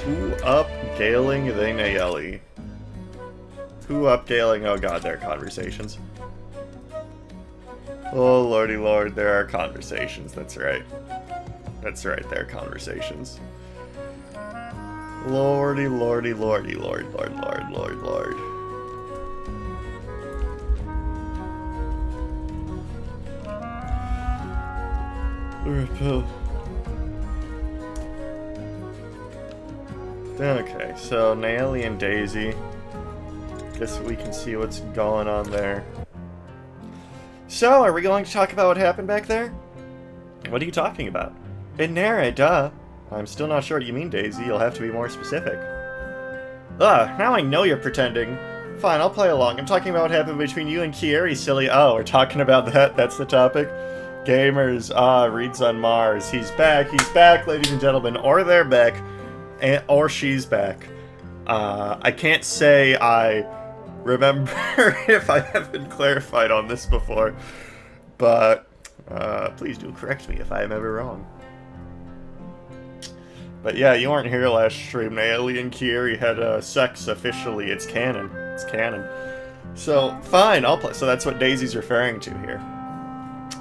Who upgaling the Nayeli? Who upgaling? Oh god, there are conversations. Oh lordy lord, there are conversations, that's right. That's right, there are conversations. Lordy lordy lordy lord lord lord lord lord. Repel. Okay, so Nayeli and Daisy. Guess we can see what's going on there. So, are we going to talk about what happened back there? What are you talking about? In Nara, duh. I'm still not sure what you mean, Daisy. You'll have to be more specific. Ugh, now I know you're pretending. Fine, I'll play along. I'm talking about what happened between you and Kieri, silly. Oh, we're talking about that? That's the topic? Gamers, Reed's on Mars. He's back, ladies and gentlemen. Or they're back. Or she's back. I can't say I remember if I haven't clarified on this before, but please do correct me if I am ever wrong. But yeah, you weren't here last stream. Nayeli and Kieri had sex officially. It's canon. It's canon. So, fine, I'll play. So that's what Daisy's referring to here.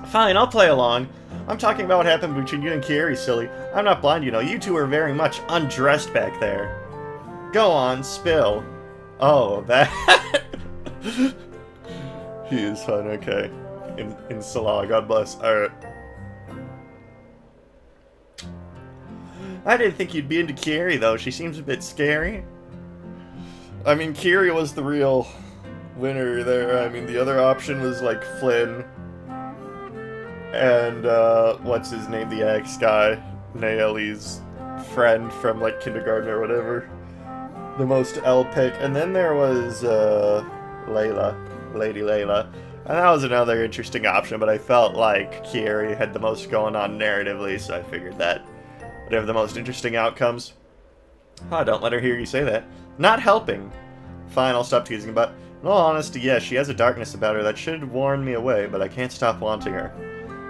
Fine, I'll play along. I'm talking about what happened between you and Kieri, silly. I'm not blind, you know. You two are very much undressed back there. Go on, spill. Oh, that... He is fun, okay. In Salah, God bless. Alright. I didn't think you'd be into Kieri, though. She seems a bit scary. I mean, Kieri was the real winner there. I mean, the other option was, like, Flynn. And, what's his name? The ex guy. Nayeli's friend from, like, kindergarten or whatever. The most L pick. And then there was, Layla. Lady Layla. And that was another interesting option, but I felt like Kieri had the most going on narratively, so I figured that would have the most interesting outcomes. Oh, don't let her hear you say that. Not helping. Fine, I'll stop teasing, but in all honesty, yes, she has a darkness about her that should warn me away, but I can't stop wanting her.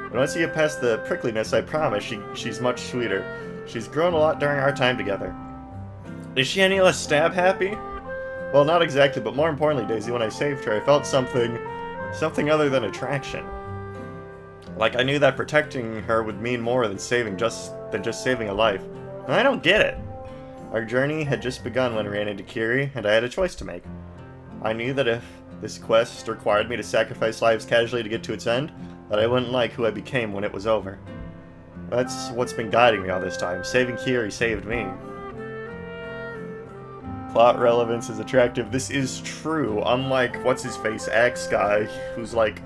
But once you get past the prickliness, I promise she's much sweeter. She's grown a lot during our time together. Is she any less stab happy? Well, not exactly, but more importantly, Daisy, when I saved her, I felt something other than attraction. Like I knew that protecting her would mean more than just saving a life. And I don't get it. Our journey had just begun when we ran into Kieri, and I had a choice to make. I knew that if this quest required me to sacrifice lives casually to get to its end, that I wouldn't like who I became when it was over. That's what's been guiding me all this time. Saving Kieri saved me. Plot relevance is attractive. This is true. Unlike, what's-his-face, Axe guy, who's like...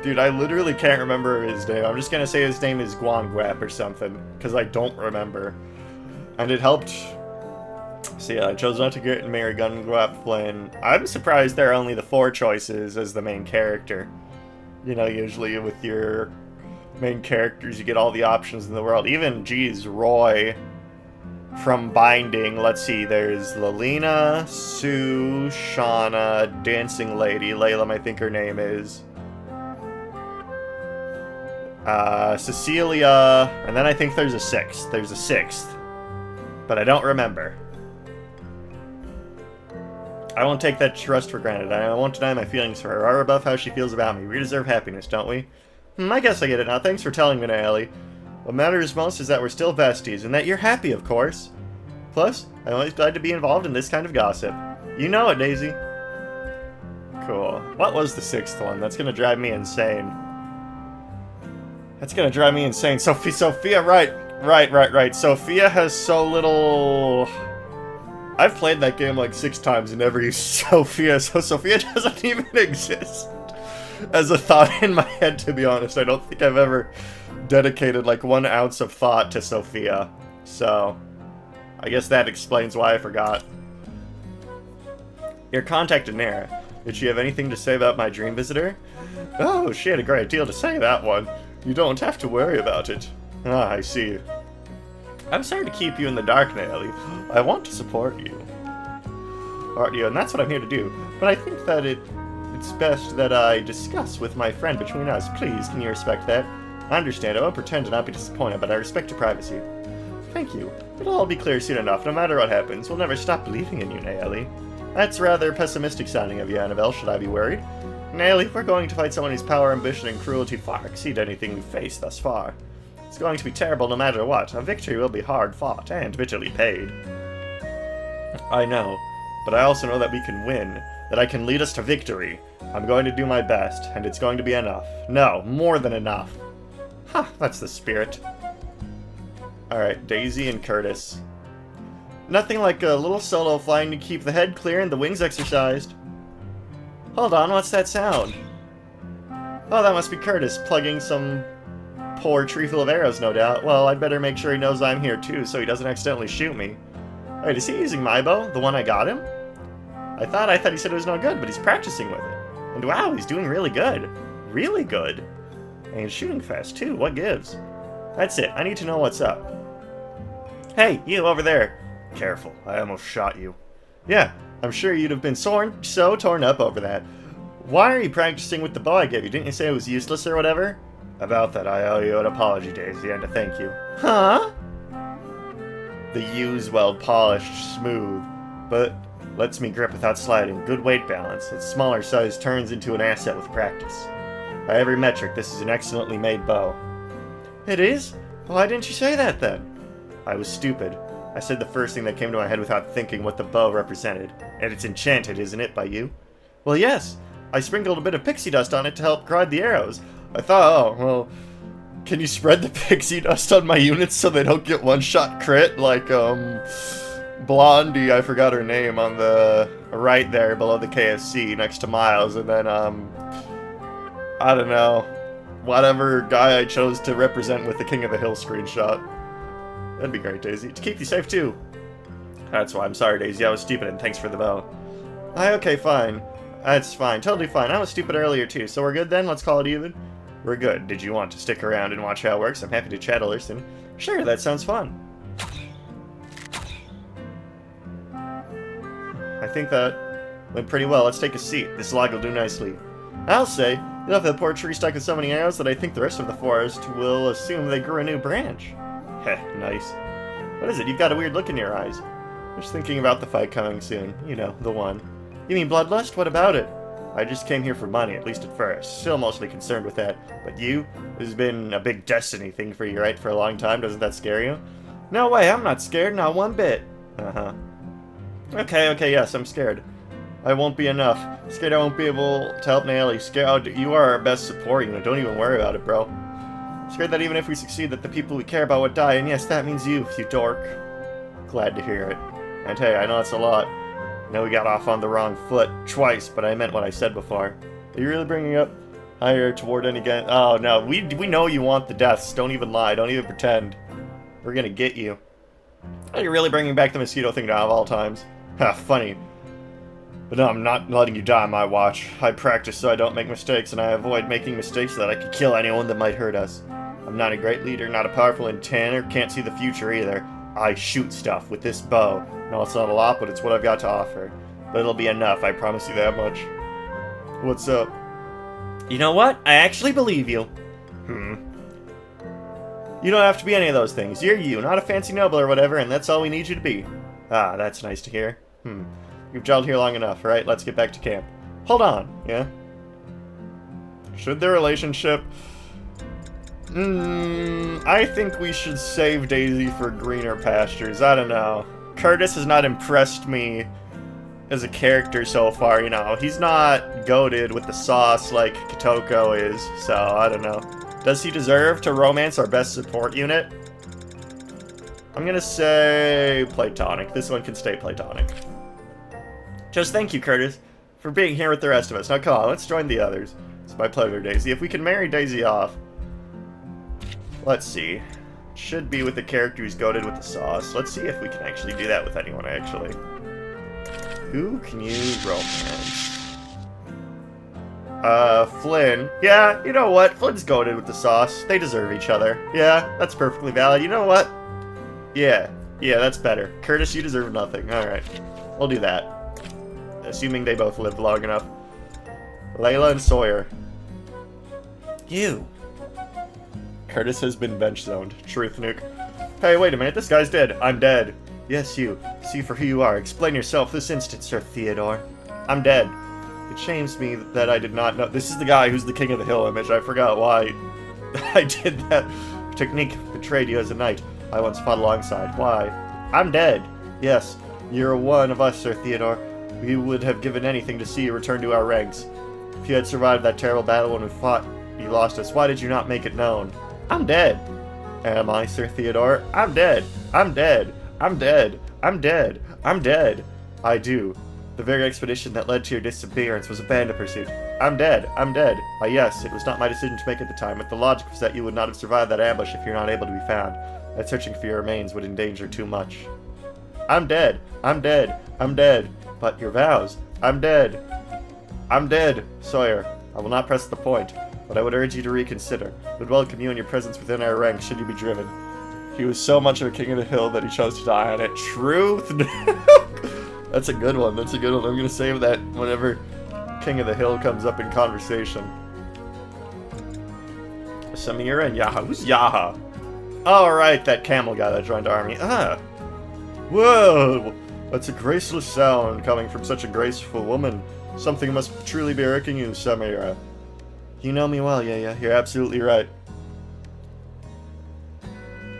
Dude, I literally can't remember his name. I'm just gonna say his name is Guanguap or something, because I don't remember. And it helped... So yeah, I chose not to get and marry Guanguap Flynn. I'm surprised there are only the 4 choices as the main character. You know, usually with your main characters, you get all the options in the world. Even, geez, Roy... From Binding, let's see, there's Lalina, Sue, Shauna, Dancing Lady, Layla, I think her name is. Cecilia, and then I think there's a 6th. There's a 6th. But I don't remember. I won't take that trust for granted. I won't deny my feelings for her, or above how she feels about me. We deserve happiness, don't we? I guess I get it now. Thanks for telling me, Nayeli. What matters most is that we're still besties, and that you're happy, of course. Plus, I'm always glad to be involved in this kind of gossip. You know it, Daisy. Cool. What was the 6th one? That's gonna drive me insane. That's gonna drive me insane. Sophia, right. Sophia has so little... I've played that game like 6 times and never used Sophia, so Sophia doesn't even exist as a thought in my head, to be honest. I don't think I've ever dedicated like 1 ounce of thought to Sophia, so I guess that explains why I forgot. Your contact Nara. Did she have anything to say about my dream visitor? Oh, she had a great deal to say, that one. You don't have to worry about it. Ah, I see. I'm sorry to keep you in the dark, Nayeli. I want to support you. And that's what I'm here to do. But I think that it's best that I discuss with my friend between us. Please, can you respect that? I understand. I won't pretend to not be disappointed, but I respect your privacy. Thank you. It'll all be clear soon enough. No matter what happens, we'll never stop believing in you, Nayeli. That's rather pessimistic sounding of you, Annabelle. Should I be worried? Nayeli, we're going to fight someone whose power, ambition, and cruelty far exceed anything we've faced thus far. It's going to be terrible no matter what. A victory will be hard fought and bitterly paid. I know, but I also know that we can win, that I can lead us to victory. I'm going to do my best, and it's going to be enough. No, more than enough. Huh, that's the spirit. Alright, Daisy and Curtis. Nothing like a little solo flying to keep the head clear and the wings exercised. Hold on, what's that sound? Oh, that must be Curtis, plugging some poor tree full of arrows, no doubt. Well, I'd better make sure he knows I'm here too, so he doesn't accidentally shoot me. Wait, is he using my bow? The one I got him? I thought he said it was no good, but he's practicing with it. And wow, he's doing really good. Really good. And he's shooting fast too, what gives? That's it, I need to know what's up. Hey, you over there. Careful, I almost shot you. Yeah, I'm sure you'd have been so torn up over that. Why are you practicing with the bow I gave you? Didn't you say it was useless or whatever? About that, I owe you an apology, Daisy, and a thank you. Huh? The U's well polished, smooth, but lets me grip without sliding. Good weight balance. Its smaller size turns into an asset with practice. By every metric, this is an excellently made bow. It is? Why didn't you say that then? I was stupid. I said the first thing that came to my head without thinking what the bow represented. And it's enchanted, isn't it, by you? Well, yes. I sprinkled a bit of pixie dust on it to help guide the arrows. I thought, oh, well, can you spread the pixie dust on my units so they don't get one-shot crit? Like, Blondie, I forgot her name, on the right there below the KFC next to Miles. And then, I don't know, whatever guy I chose to represent with the King of the Hill screenshot. That'd be great, Daisy. To keep you safe, too. That's why I'm sorry, Daisy. I was stupid, and thanks for the bow. Okay, fine. That's fine. Totally fine. I was stupid earlier, too. So we're good, then? Let's call it even? We're good. Did you want to stick around and watch how it works? I'm happy to chat, listen. Sure, that sounds fun. I think that went pretty well. Let's take a seat. This log will do nicely. I'll say, you'll have the poor tree stuck with so many arrows that I think the rest of the forest will assume they grew a new branch. Heh, nice. What is it? You've got a weird look in your eyes. Just thinking about the fight coming soon. You know, the one. You mean bloodlust? What about it? I just came here for money, at least at first. Still mostly concerned with that. But you? This has been a big destiny thing for you, right? For a long time. Doesn't that scare you? No way, I'm not scared. Not one bit. Uh-huh. Okay, yes, I'm scared. I won't be enough. Scared I won't be able to help Nayeli. Scared you are our best support, you know. Don't even worry about it, bro. Scared that even if we succeed, that the people we care about would die, and yes, that means you dork. Glad to hear it. And hey, I know it's a lot. I know we got off on the wrong foot twice, but I meant what I said before. Are you really bringing up higher toward any again? Oh, no, we know you want the deaths. Don't even lie. Don't even pretend. We're gonna get you. Are you really bringing back the mosquito thing now of all times? Ha, funny. But no, I'm not letting you die on my watch. I practice so I don't make mistakes, and I avoid making mistakes so that I can kill anyone that might hurt us. I'm not a great leader, not a powerful intenter, can't see the future either. I shoot stuff with this bow. No, it's not a lot, but it's what I've got to offer. But it'll be enough, I promise you that much. What's up? You know what? I actually believe you. You don't have to be any of those things. You're you, not a fancy noble or whatever, and that's all we need you to be. Ah, that's nice to hear. You've gelled here long enough, right? Let's get back to camp. Hold on, yeah? Should their relationship... I think we should save Daisy for greener pastures. I don't know. Curtis has not impressed me as a character so far, you know. He's not goated with the sauce like Kitoko is, so I don't know. Does he deserve to romance our best support unit? I'm gonna say platonic. This one can stay platonic. Just thank you, Curtis, for being here with the rest of us. Now come on, let's join the others. It's my pleasure, Daisy. If we can marry Daisy off... Let's see. Should be with the character who's goated with the sauce. Let's see if we can actually do that with anyone, actually. Who can you romance? Flynn. Yeah, you know what? Flynn's goated with the sauce. They deserve each other. Yeah, that's perfectly valid. You know what? Yeah, that's better. Curtis, you deserve nothing. Alright. We'll do that. Assuming they both live long enough. Layla and Sawyer. You. Curtis has been bench zoned. Truth nuke. Hey, wait a minute, this guy's dead. I'm dead. Yes, you. See for who you are. Explain yourself this instant, Sir Theodore. I'm dead. It shames me that I did not know. This is the guy who's the King of the Hill image. I forgot why I did that. Technique betrayed you as a knight I once fought alongside. Why? I'm dead. Yes, you're one of us, Sir Theodore. We would have given anything to see you return to our ranks. If you had survived that terrible battle when we fought, you lost us. Why did you not make it known? I'm dead. Am I, Sir Theodore? I'm dead. I'm dead. I'm dead. I'm dead. I'm dead. I do. The very expedition that led to your disappearance was a bandit pursuit. I'm dead. I'm dead. Why, yes, it was not my decision to make at the time, but the logic was that you would not have survived that ambush if you're not able to be found. That searching for your remains would endanger too much. I'm dead. I'm dead. I'm dead. But your vows. I'm dead. I'm dead, Sawyer. I will not press the point, but I would urge you to reconsider. Would welcome you and your presence within our ranks should you be driven. He was so much of a king of the hill that he chose to die on it. Truth? That's a good one. That's a good one. I'm going to save that whenever King of the Hill comes up in conversation. Samira and Yaha. Who's Yaha? Oh, right, that camel guy that joined our army. Ah. Whoa! That's a graceless sound coming from such a graceful woman. Something must truly be irking you, Samira. You know me well, yeah, you're absolutely right.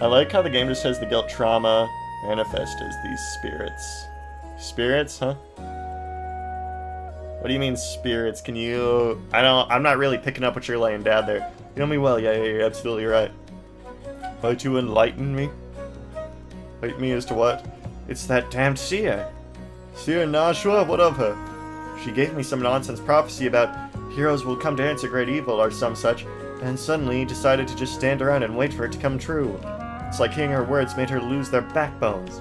I like how the game just says the guilt trauma manifest as these spirits. Spirits, huh? What do you mean spirits? Can you... I'm not really picking up what you're laying down there. You know me well, yeah, you're absolutely right. Might you enlighten me? Enlighten me as to what? It's that damned seer. Seer Nashua? What of her? She gave me some nonsense prophecy about heroes will come to answer great evil or some such, and suddenly decided to just stand around and wait for it to come true. It's like hearing her words made her lose their backbones.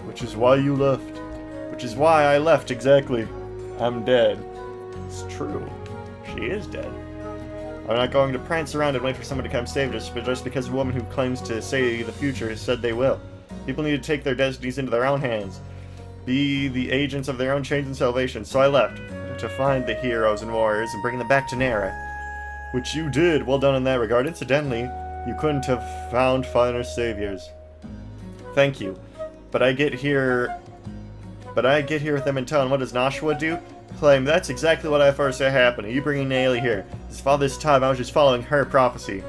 Which is why you left. Which is why I left, exactly. I'm dead. It's true. She is dead. I'm not going to prance around and wait for someone to come save us, but just because a woman who claims to say the future said they will. People need to take their destinies into their own hands. Be the agents of their own change and salvation. So I left to find the heroes and warriors and bring them back to Nara. Which you did. Well done in that regard. Incidentally, you couldn't have found finer saviors. Thank you. But I get here with them in tow, and what does Nashua do? Claim, that's exactly what I first said happened. Are you bringing Nayeli here? All this time, I was just following her prophecy.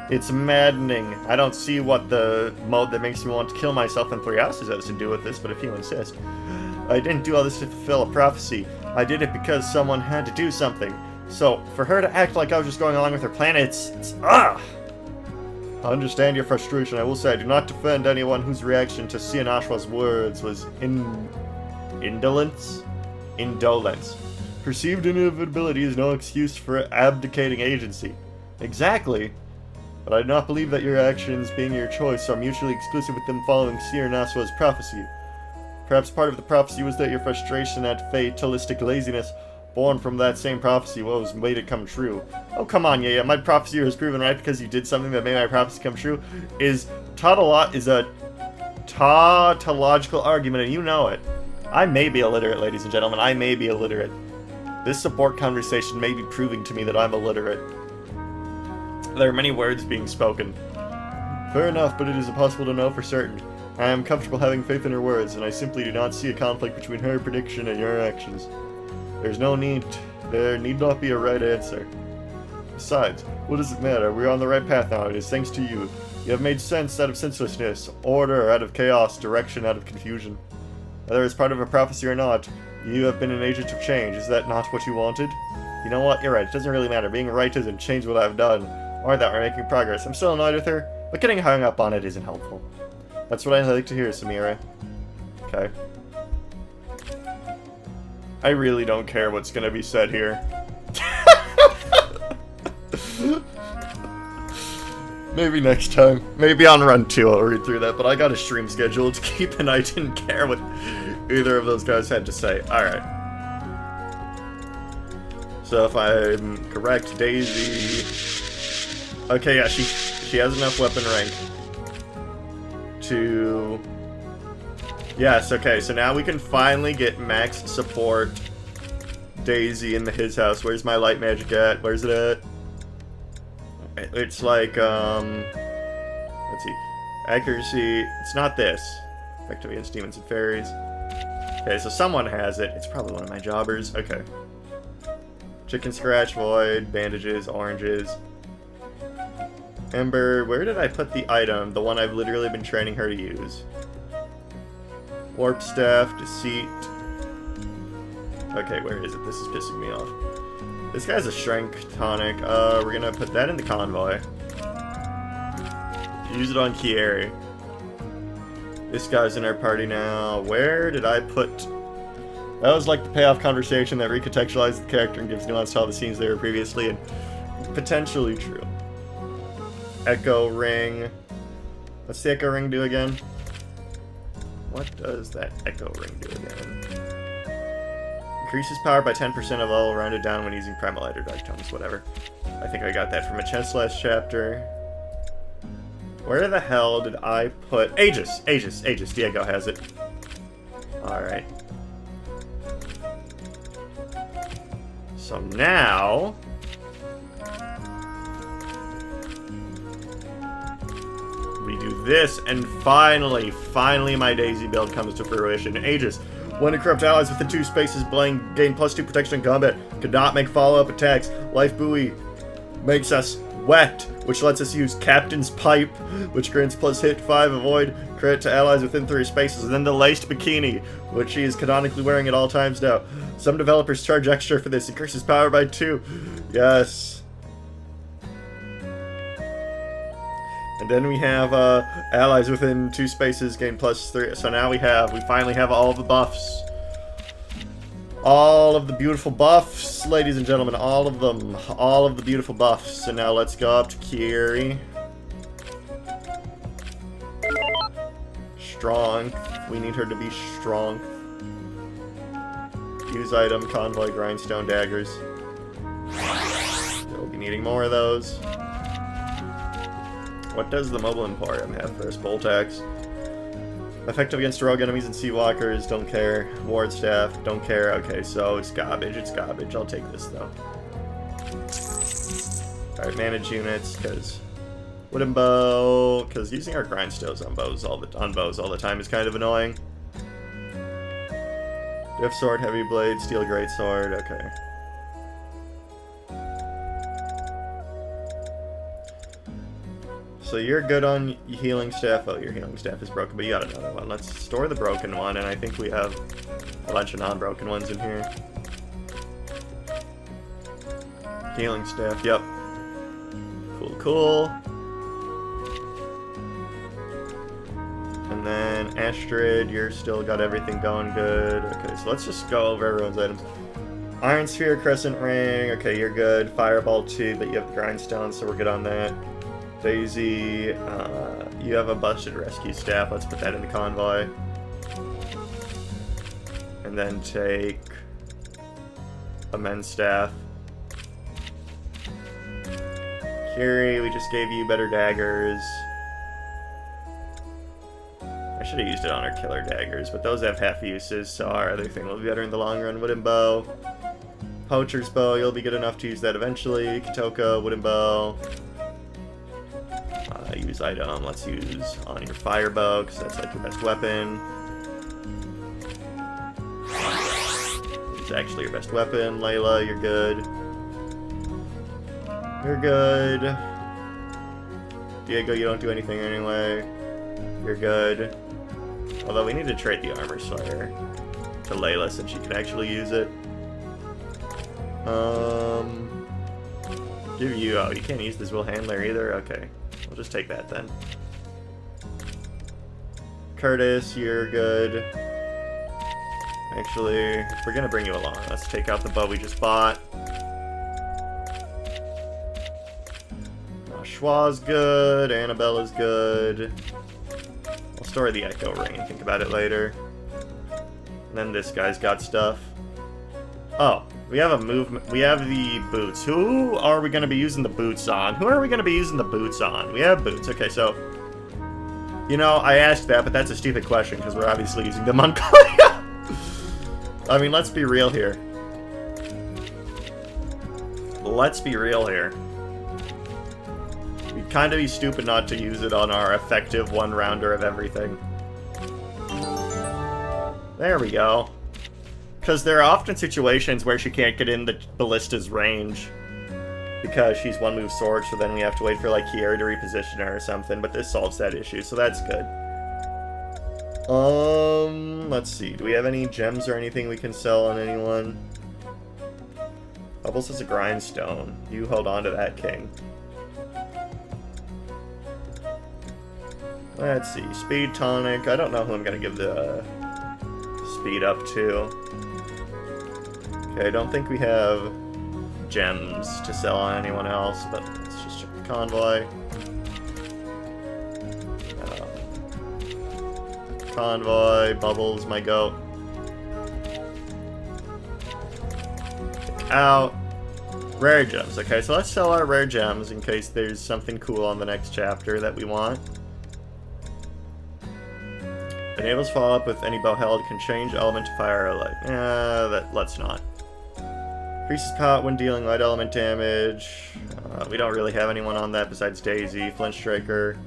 It's maddening. I don't see what the mode that makes me want to kill myself in 3 houses has to do with this, but if you insist. I didn't do all this to fulfill a prophecy. I did it because someone had to do something. So, for her to act like I was just going along with her plan, it's I understand your frustration. I will say I do not defend anyone whose reaction to Sianashwa's words was indolence? Indolence. Perceived inevitability is no excuse for abdicating agency. Exactly. But I do not believe that your actions, being your choice, are mutually exclusive with them following Sianashwa's prophecy. Perhaps part of the prophecy was that your frustration at fatalistic laziness born from that same prophecy was made it come true. Oh, come on, yeah, my prophecy was proven right because you did something that made my prophecy come true is a tautological argument, and you know it. I may be illiterate, ladies and gentlemen. I may be illiterate. This support conversation may be proving to me that I'm illiterate. There are many words being spoken. Fair enough, but it is impossible to know for certain. I am comfortable having faith in her words, and I simply do not see a conflict between her prediction and your actions. There need not be a right answer. Besides, what does it matter? We're on the right path now. It is thanks to you. You have made sense out of senselessness, order out of chaos, direction out of confusion. Whether it's part of a prophecy or not, you have been an agent of change. Is that not what you wanted? You know what? You're right. It doesn't really matter. Being right doesn't change what I've done, or that we're making progress. I'm still annoyed with her, but getting hung up on it isn't helpful. That's what I like to hear, Samira. Okay. I really don't care what's gonna be said here. Maybe next time. Maybe on run 2 I'll read through that, but I got a stream schedule to keep and I didn't care what either of those guys had to say. Alright. So if I'm correct, Daisy... Okay, yeah, she has enough weapon rank to... Yes, okay, so now we can finally get max support Daisy in his house. Where's my light magic at? Where's it at? It's like, let's see. Accuracy, it's not this. Effective against demons and fairies. Okay, so someone has it. It's probably one of my jobbers. Okay. Chicken scratch, void, bandages, oranges. Ember, where did I put the item? The one I've literally been training her to use. Warp staff, deceit. Okay, where is it? This is pissing me off. This guy's a strength tonic. We're gonna put that in the convoy. Use it on Kieri. This guy's in our party now. Where did I put... That was like the payoff conversation that recontextualizes the character and gives nuance to all the scenes they were previously, and potentially true. Echo ring. What's the echo ring do again? What does that echo ring do again? Increases power by 10% of all rounded down when using primal light or dark tones, whatever. I think I got that from a chest last chapter. Where the hell did I put... Aegis! Aegis! Aegis. Diego has it. Alright. So now... we do this, and finally my Daisy build comes to fruition. Aegis. When to corrupt allies within 2 spaces, gain +2 protection in combat. Could not make follow-up attacks. Life buoy makes us wet, which lets us use Captain's Pipe, which grants +hit 5 avoid crit to allies within 3 spaces. And then the laced bikini, which she is canonically wearing at all times now. Some developers charge extra for this. Increases power by 2. Yes. And then we have allies within 2 spaces gain +3. So now we finally have all the buffs. All of the beautiful buffs, ladies and gentlemen, all of them. All of the beautiful buffs. So now let's go up to Kieri. Strong. We need her to be strong. Use item, convoy, grindstone, daggers. We'll be needing more of those. What does the Mobile Emporium have for us? Bolt axe. Effective against rogue enemies and sea walkers, don't care. Ward staff, don't care. Okay, so it's garbage, I'll take this though. Alright, manage units, because wooden bow, because using our grindstones on bows all the time is kind of annoying. Drift sword, heavy blade, steel greatsword, okay. So you're good on healing staff. Oh, your healing staff is broken, but you got another one. Let's store the broken one, and I think we have a bunch of non-broken ones in here. Healing staff, yep. Cool, cool. And then Astrid, you're still got everything going good. Okay, so let's just go over everyone's items. Iron Sphere, Crescent Ring, okay, you're good. Fireball 2, but you have the Grindstone, so we're good on that. Daisy, you have a busted rescue staff. Let's put that in the convoy. And then take a men's staff. Kieri, we just gave you better daggers. I should have used it on our killer daggers, but those have half uses, so our other thing will be better in the long run. Wooden bow. Poacher's bow, you'll be good enough to use that eventually. Katoka, wooden bow. Use item, let's use on your fire bow, because that's like your best weapon. It's actually your best weapon. Layla, you're good. You're good. Diego, you don't do anything anyway. You're good. Although we need to trade the armor slayer to Layla since she can actually use it. Give you, oh, you can't use this Will Handler either? Okay. We'll just take that then. Curtis, you're good. Actually, if we're gonna bring you along, let's take out the bow we just bought. Schwa's good, Annabella's good. I'll store the Echo Ring and think about it later. And then this guy's got stuff. Oh, we have a movement. We have the boots. Who are we going to be using the boots on? Who are we going to be using the boots on? We have boots. Okay, so... You know, I asked that, but that's a stupid question, because we're obviously using them on Korea. I mean, let's be real here. Let's be real here. We kind of be stupid not to use it on our effective one-rounder of everything. There we go. Because there are often situations where she can't get in the ballista's range. Because she's one-move sword, so then we have to wait for, like, Kiera to reposition her or something. But this solves that issue, so that's good. Let's see. Do we have any gems or anything we can sell on anyone? Bubbles is a grindstone. You hold on to that, King. Let's see. Speed tonic. I don't know who I'm going to give the speed up to. Okay, I don't think we have gems to sell on anyone else, but let's just check the convoy. Convoy, Bubbles, my goat. Out. Rare gems. Okay, so let's sell our rare gems in case there's something cool on the next chapter that we want. Enables follow-up with any bow held, can change element to fire or light. Let's not. Increases power when dealing light element damage. We don't really have anyone on that besides Daisy. Flint Striker.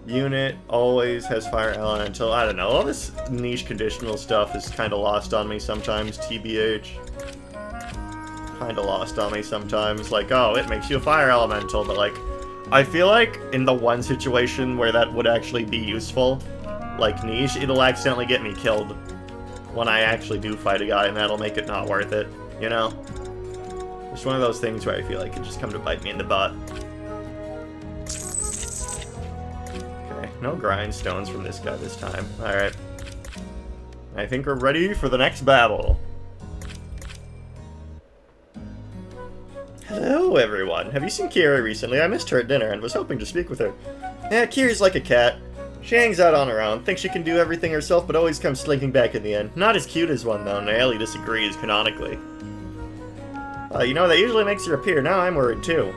Unit always has fire elemental. I don't know. All this niche conditional stuff is kind of lost on me sometimes, TBH. Kind of lost on me sometimes. Like, oh, it makes you a fire elemental, but like, I feel like in the one situation where that would actually be useful, like niche, it'll accidentally get me killed when I actually do fight a guy, and that'll make it not worth it, you know? It's one of those things where I feel like it just come to bite me in the butt. Okay, no grindstones from this guy this time. Alright. I think we're ready for the next battle. Hello, everyone. Have you seen Kiera recently? I missed her at dinner and was hoping to speak with her. Yeah, Kira's like a cat. She hangs out on her own, thinks she can do everything herself, but always comes slinking back in the end. Not as cute as one, though. Nayeli disagrees, canonically. You know, that usually makes her appear. Now I'm worried, too.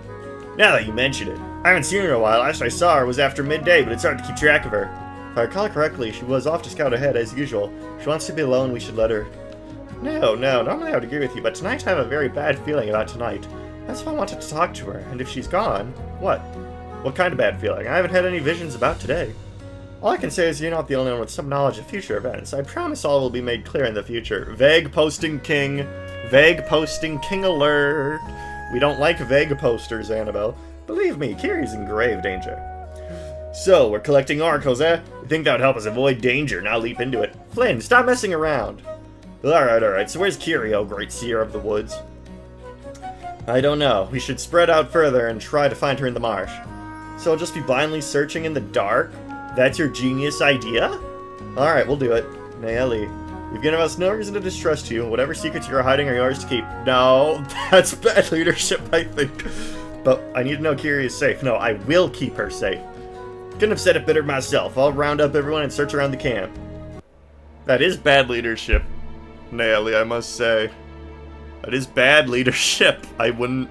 Now that you mention it. I haven't seen her in a while. Last I saw her was after midday, but it's hard to keep track of her. If I recall correctly, she was off to scout ahead, as usual. If she wants to be alone, we should let her. No, normally I would agree with you, but tonight I have a very bad feeling about tonight. That's why I wanted to talk to her, and if she's gone... What? What kind of bad feeling? I haven't had any visions about today. All I can say is you're not the only one with some knowledge of future events. I promise all will be made clear in the future. Vague posting king. Vague posting king alert. We don't like vague posters, Annabelle. Believe me, Kiri's in grave danger. So, we're collecting oracles, eh? You think that would help us avoid danger, now leap into it. Flynn, stop messing around. Alright, so where's Kiri, oh great seer of the woods? I don't know. We should spread out further and try to find her in the marsh. So I'll just be blindly searching in the dark? That's your genius idea? Alright, we'll do it. Nayeli, you've given us no reason to distrust you. Whatever secrets you're hiding are yours to keep. No, that's bad leadership, I think. But I need to know Kiri is safe. No, I will keep her safe. Couldn't have said it better myself. I'll round up everyone and search around the camp. That is bad leadership, Nayeli, I must say. That is bad leadership. I wouldn't...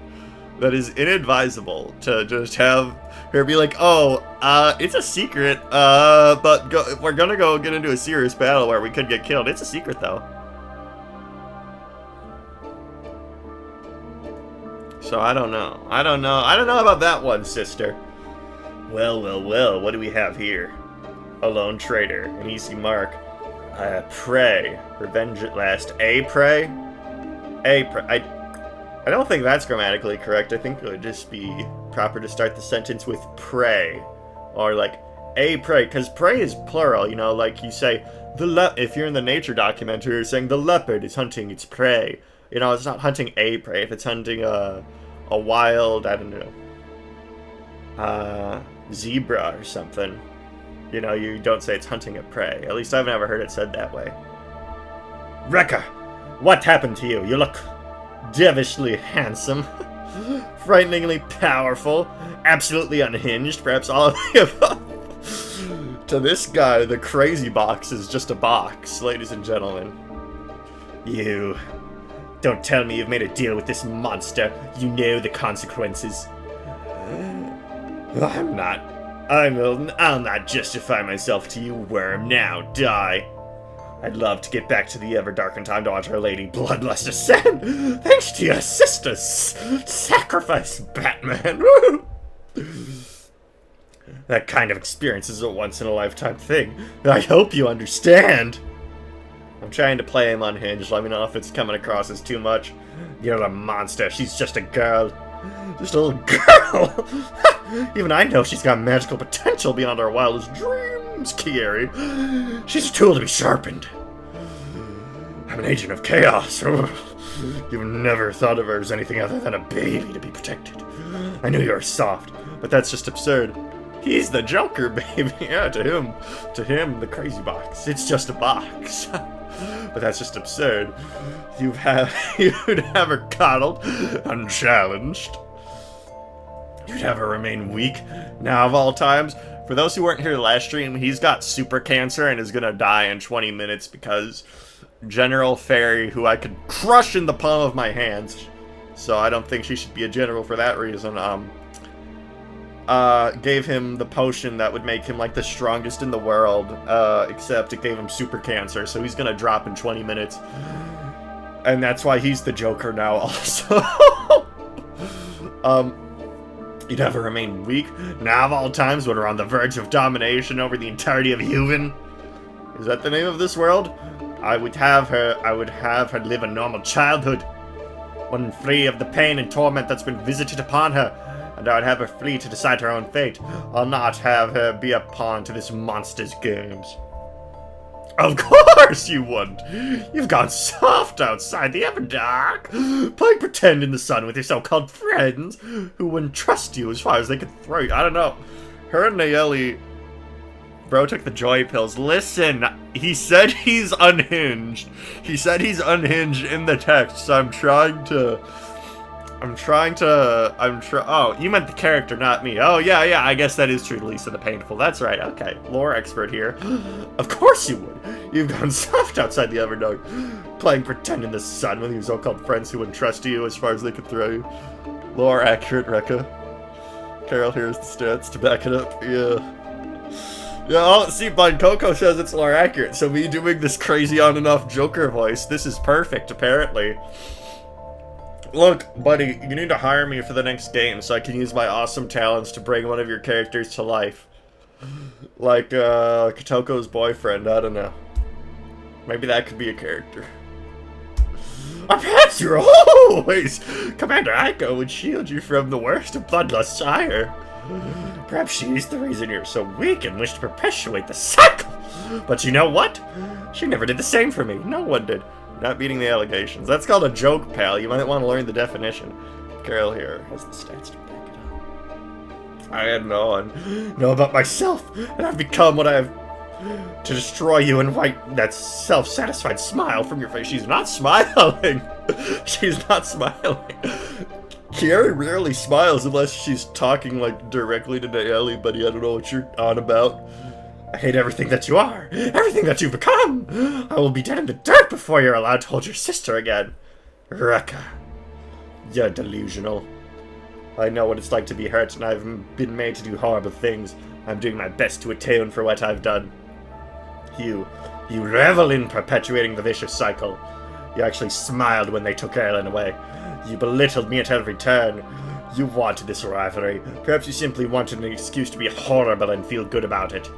That is inadvisable to just have her be like, oh, it's a secret, but we're gonna go get into a serious battle where we could get killed. It's a secret, though. So I don't know. I don't know about that one, sister. Well, what do we have here? A lone trader, an easy mark. Prey. Revenge at last. A prey? A prey. I don't think that's grammatically correct. I think it would just be proper to start the sentence with prey. Or like, a prey, because prey is plural, you know, like you say, if you're in the nature documentary, you're saying the leopard is hunting its prey. You know, it's not hunting a prey. If it's hunting a wild, I don't know, zebra or something, you know, you don't say it's hunting a prey. At least I've never heard it said that way. Rekka, what happened to you? You look devilishly handsome, frighteningly powerful, absolutely unhinged, perhaps all of the above. To this guy, the crazy box is just a box, ladies and gentlemen. You... Don't tell me you've made a deal with this monster. You know the consequences. I'll not justify myself to you, worm. Now, die. I'd love to get back to the ever-dark in time to watch Our Lady Bloodlust ascend, thanks to your sister's sacrifice, Batman. That kind of experience is a once-in-a-lifetime thing. I hope you understand. I'm trying to play him unhinged. Let me know if it's coming across as too much. You're a monster. She's just a girl. Just a little girl. Even I know she's got magical potential beyond our wildest dreams, Kieri. She's a tool to be sharpened. I'm an agent of chaos. You've never thought of her as anything other than a baby to be protected. I knew you were soft, but that's just absurd. He's the Joker, baby. Yeah, to him, the crazy box. It's just a box. But that's just absurd. You'd have her coddled, unchallenged. You'd have her remain weak. Now, of all times, for those who weren't here last stream, he's got super cancer and is gonna die in 20 minutes because General Fairy, who I could crush in the palm of my hands, so I don't think she should be a general for that reason, gave him the potion that would make him like the strongest in the world, except it gave him super cancer, so he's gonna drop in 20 minutes. And that's why he's the Joker now also. You'd have her remain weak. Now of all times when we're on the verge of domination over the entirety of Human. Is that the name of this world? I would have her live a normal childhood. One free of the pain and torment that's been visited upon her. And I would have her free to decide her own fate. I'll not have her be a pawn to this monster's games. Of course you wouldn't! You've gone soft outside the Everdark, playing pretend in the sun with your so-called friends, who wouldn't trust you as far as they could throw you. I don't know. Her and Nayeli... Bro took the joy pills. Listen, he said he's unhinged. He said he's unhinged in the text, so oh, you meant the character, not me. Oh, yeah, I guess that is true to Lisa the Painful. That's right, okay. Lore expert here. Of course you would. You've gone soft outside the Everdark, playing pretend in the sun with your so-called friends who wouldn't trust you as far as they could throw you. Lore accurate, Rekka. Carol, here's the stats to back it up. Yeah. Yeah, oh, see, Blind Coco says it's lore accurate, so me doing this crazy on and off Joker voice, this is perfect, apparently. Look, buddy, you need to hire me for the next game so I can use my awesome talents to bring one of your characters to life. Like, Katoko's boyfriend, I don't know. Maybe that could be a character. Or perhaps you're always! Commander Aiko would shield you from the worst of Bloodlust Sire. Perhaps she's the reason you're so weak and wish to perpetuate the cycle. But you know what? She never did the same for me. No one did. Not beating the allegations. That's called a joke, pal. You might want to learn the definition. Carol here has the stats to back it up. I had know about myself, and I've become what I have to destroy you and wipe that self-satisfied smile from your face. She's not smiling. She's not smiling. Kieri rarely smiles unless she's talking, like, directly to Nayeli, buddy. I don't know what you're on about. I hate everything that you are, everything that you've become. I will be dead in the dirt before you're allowed to hold your sister again. Rekka, you're delusional. I know what it's like to be hurt, and I've been made to do horrible things. I'm doing my best to atone for what I've done. You revel in perpetuating the vicious cycle. You actually smiled when they took Erlen away. You belittled me at every turn. You wanted this rivalry. Perhaps you simply wanted an excuse to be horrible and feel good about it.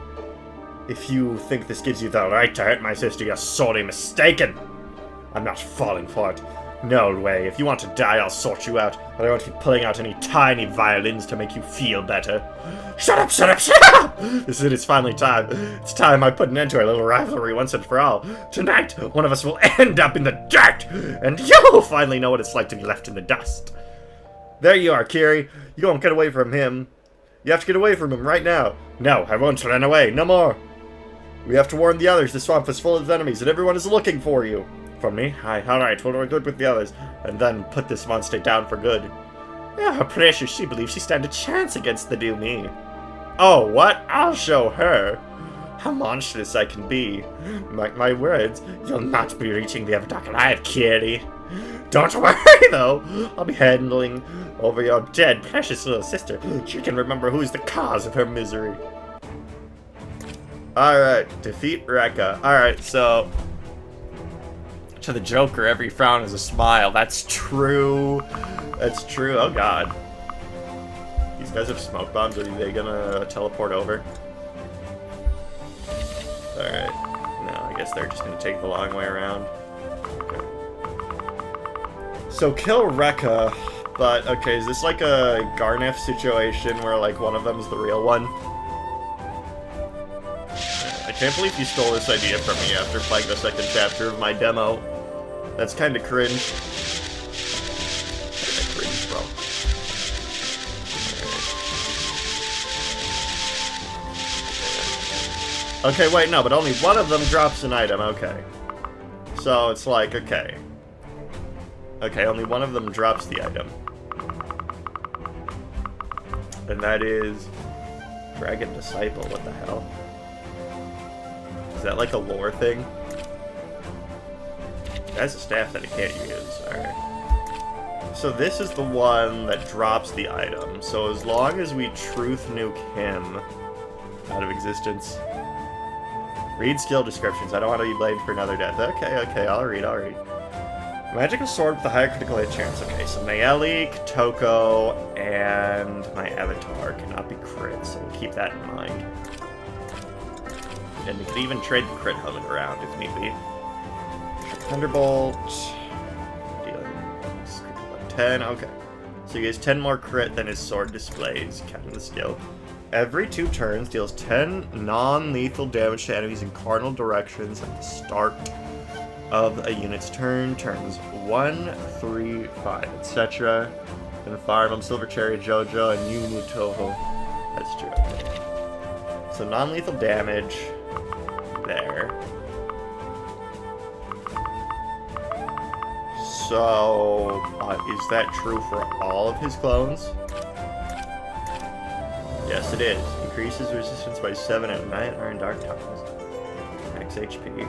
If you think this gives you the right to hurt my sister, you're sorely mistaken. I'm not falling for it. No way. If you want to die, I'll sort you out. But I won't be pulling out any tiny violins to make you feel better. Shut up, shut up, shut up! This is it, it's finally time. It's time I put an end to our little rivalry once and for all. Tonight, one of us will end up in the dirt, and you'll finally know what it's like to be left in the dust. There you are, Kieri. You won't get away from him. You have to get away from him right now. No, I won't run away. No more. We have to warn the others. The swamp is full of enemies, and everyone is looking for you. From me? Aye, alright, well, we're good with the others. And then put this monster down for good. Yeah, her precious, she believes she stand a chance against the new me. Oh, what? I'll show her. How monstrous I can be. Mark my words, you'll not be reaching the Everdark alive, Kieri. Don't worry, though. I'll be handling over your dead, precious little sister. She can remember who's the cause of her misery. Alright, defeat Rekka. Alright, so... to the Joker, every frown is a smile. That's true. That's true. Oh, God. These guys have smoke bombs. Are they gonna teleport over? Alright. No, I guess they're just gonna take the long way around. Okay. So kill Rekka, but okay, is this like a Garnef situation where like one of them is the real one? I can't believe you stole this idea from me after playing the second chapter of my demo. That's kind of cringe. Kinda cringe, bro. Okay, wait, no, but only one of them drops an item, okay. So it's like, okay. Okay, only one of them drops the item. And that is... Dragon Disciple, what the hell? Is that like a lore thing? That's a staff that it can't use, alright. So this is the one that drops the item. So as long as we truth nuke him out of existence... Read skill descriptions. I don't want to be blamed for another death. Okay, I'll read. Magical sword with a higher critical hit chance. Okay, so Nayeli, Kotoko, and my avatar cannot be crit, so we'll keep that in mind. And we could even trade the crit helmet around if need be. Thunderbolt. Dealing 10. Okay. So he gets 10 more crit than his sword displays, counting the skill. Every 2 turns, deals 10 non-lethal damage to enemies in cardinal directions at the start of a unit's turn. Turns 1, 3, 5, etc. And Fire Emblem, Silver Cherry, Jojo, and Yumu Toho. That's true. Okay. So non-lethal damage there. So, is that true for all of his clones? Yes, it is. Increases resistance by 7 at night or in dark times. Max HP.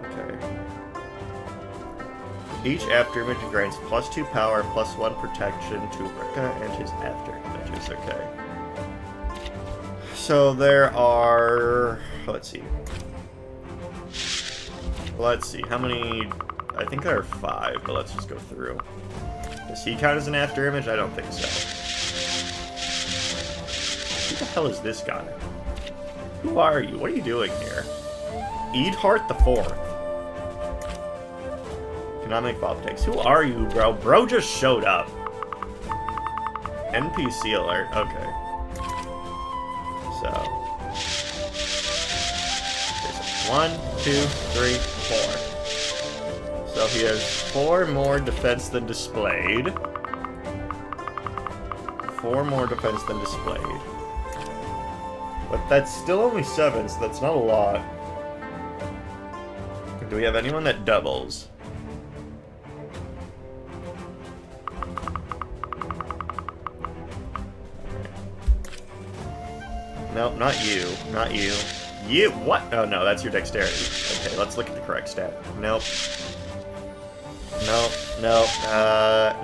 Okay. Each after image grants +2 power, +1 protection to Rekka and his after images. Okay. So there are... Let's see. How many... I think there are 5, but let's just go through. Does he count as an after image? I don't think so. Who the hell is this guy? Who are you? What are you doing here? Eadhart the Fourth. Cannot make politics. Who are you, bro? Bro just showed up. NPC alert. Okay. So. 1, 2, 3, 4. So he has 4 more defense than displayed. 4 more defense than displayed. But that's still only 7, so that's not a lot. Do we have anyone that doubles? Nope, not you. Not you. You? What? Oh no, that's your dexterity. Okay, let's look at the correct stat. Nope. Nope. Nope.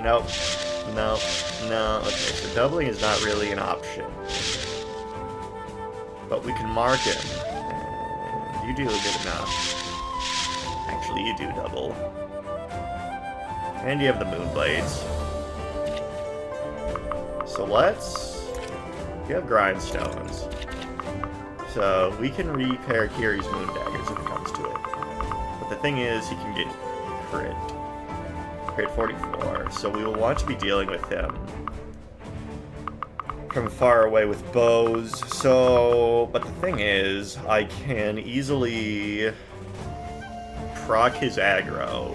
Nope. Nope. No. Okay, so doubling is not really an option. But we can mark him. And you do good enough. Actually, you do double. And you have the moon blades. So let's... You have grindstones. So we can repair Kiri's moon daggers if it comes to it. But the thing is, he can get crit. Crit 44. So we will want to be dealing with him from far away with bows. So, but the thing is, I can easily proc his aggro.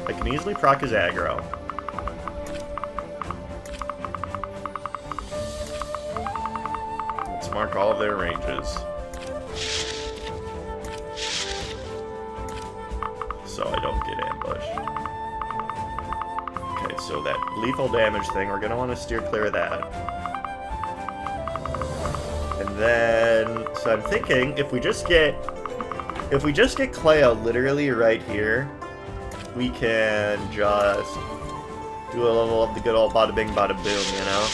I can easily proc his aggro. Let's mark all of their ranges. So I don't get ambushed. Okay, so that lethal damage thing, we're gonna want to steer clear of that. And then, so I'm thinking, if we just get Cleo literally right here, we can just do a level of the good old bada bing bada boom, you know?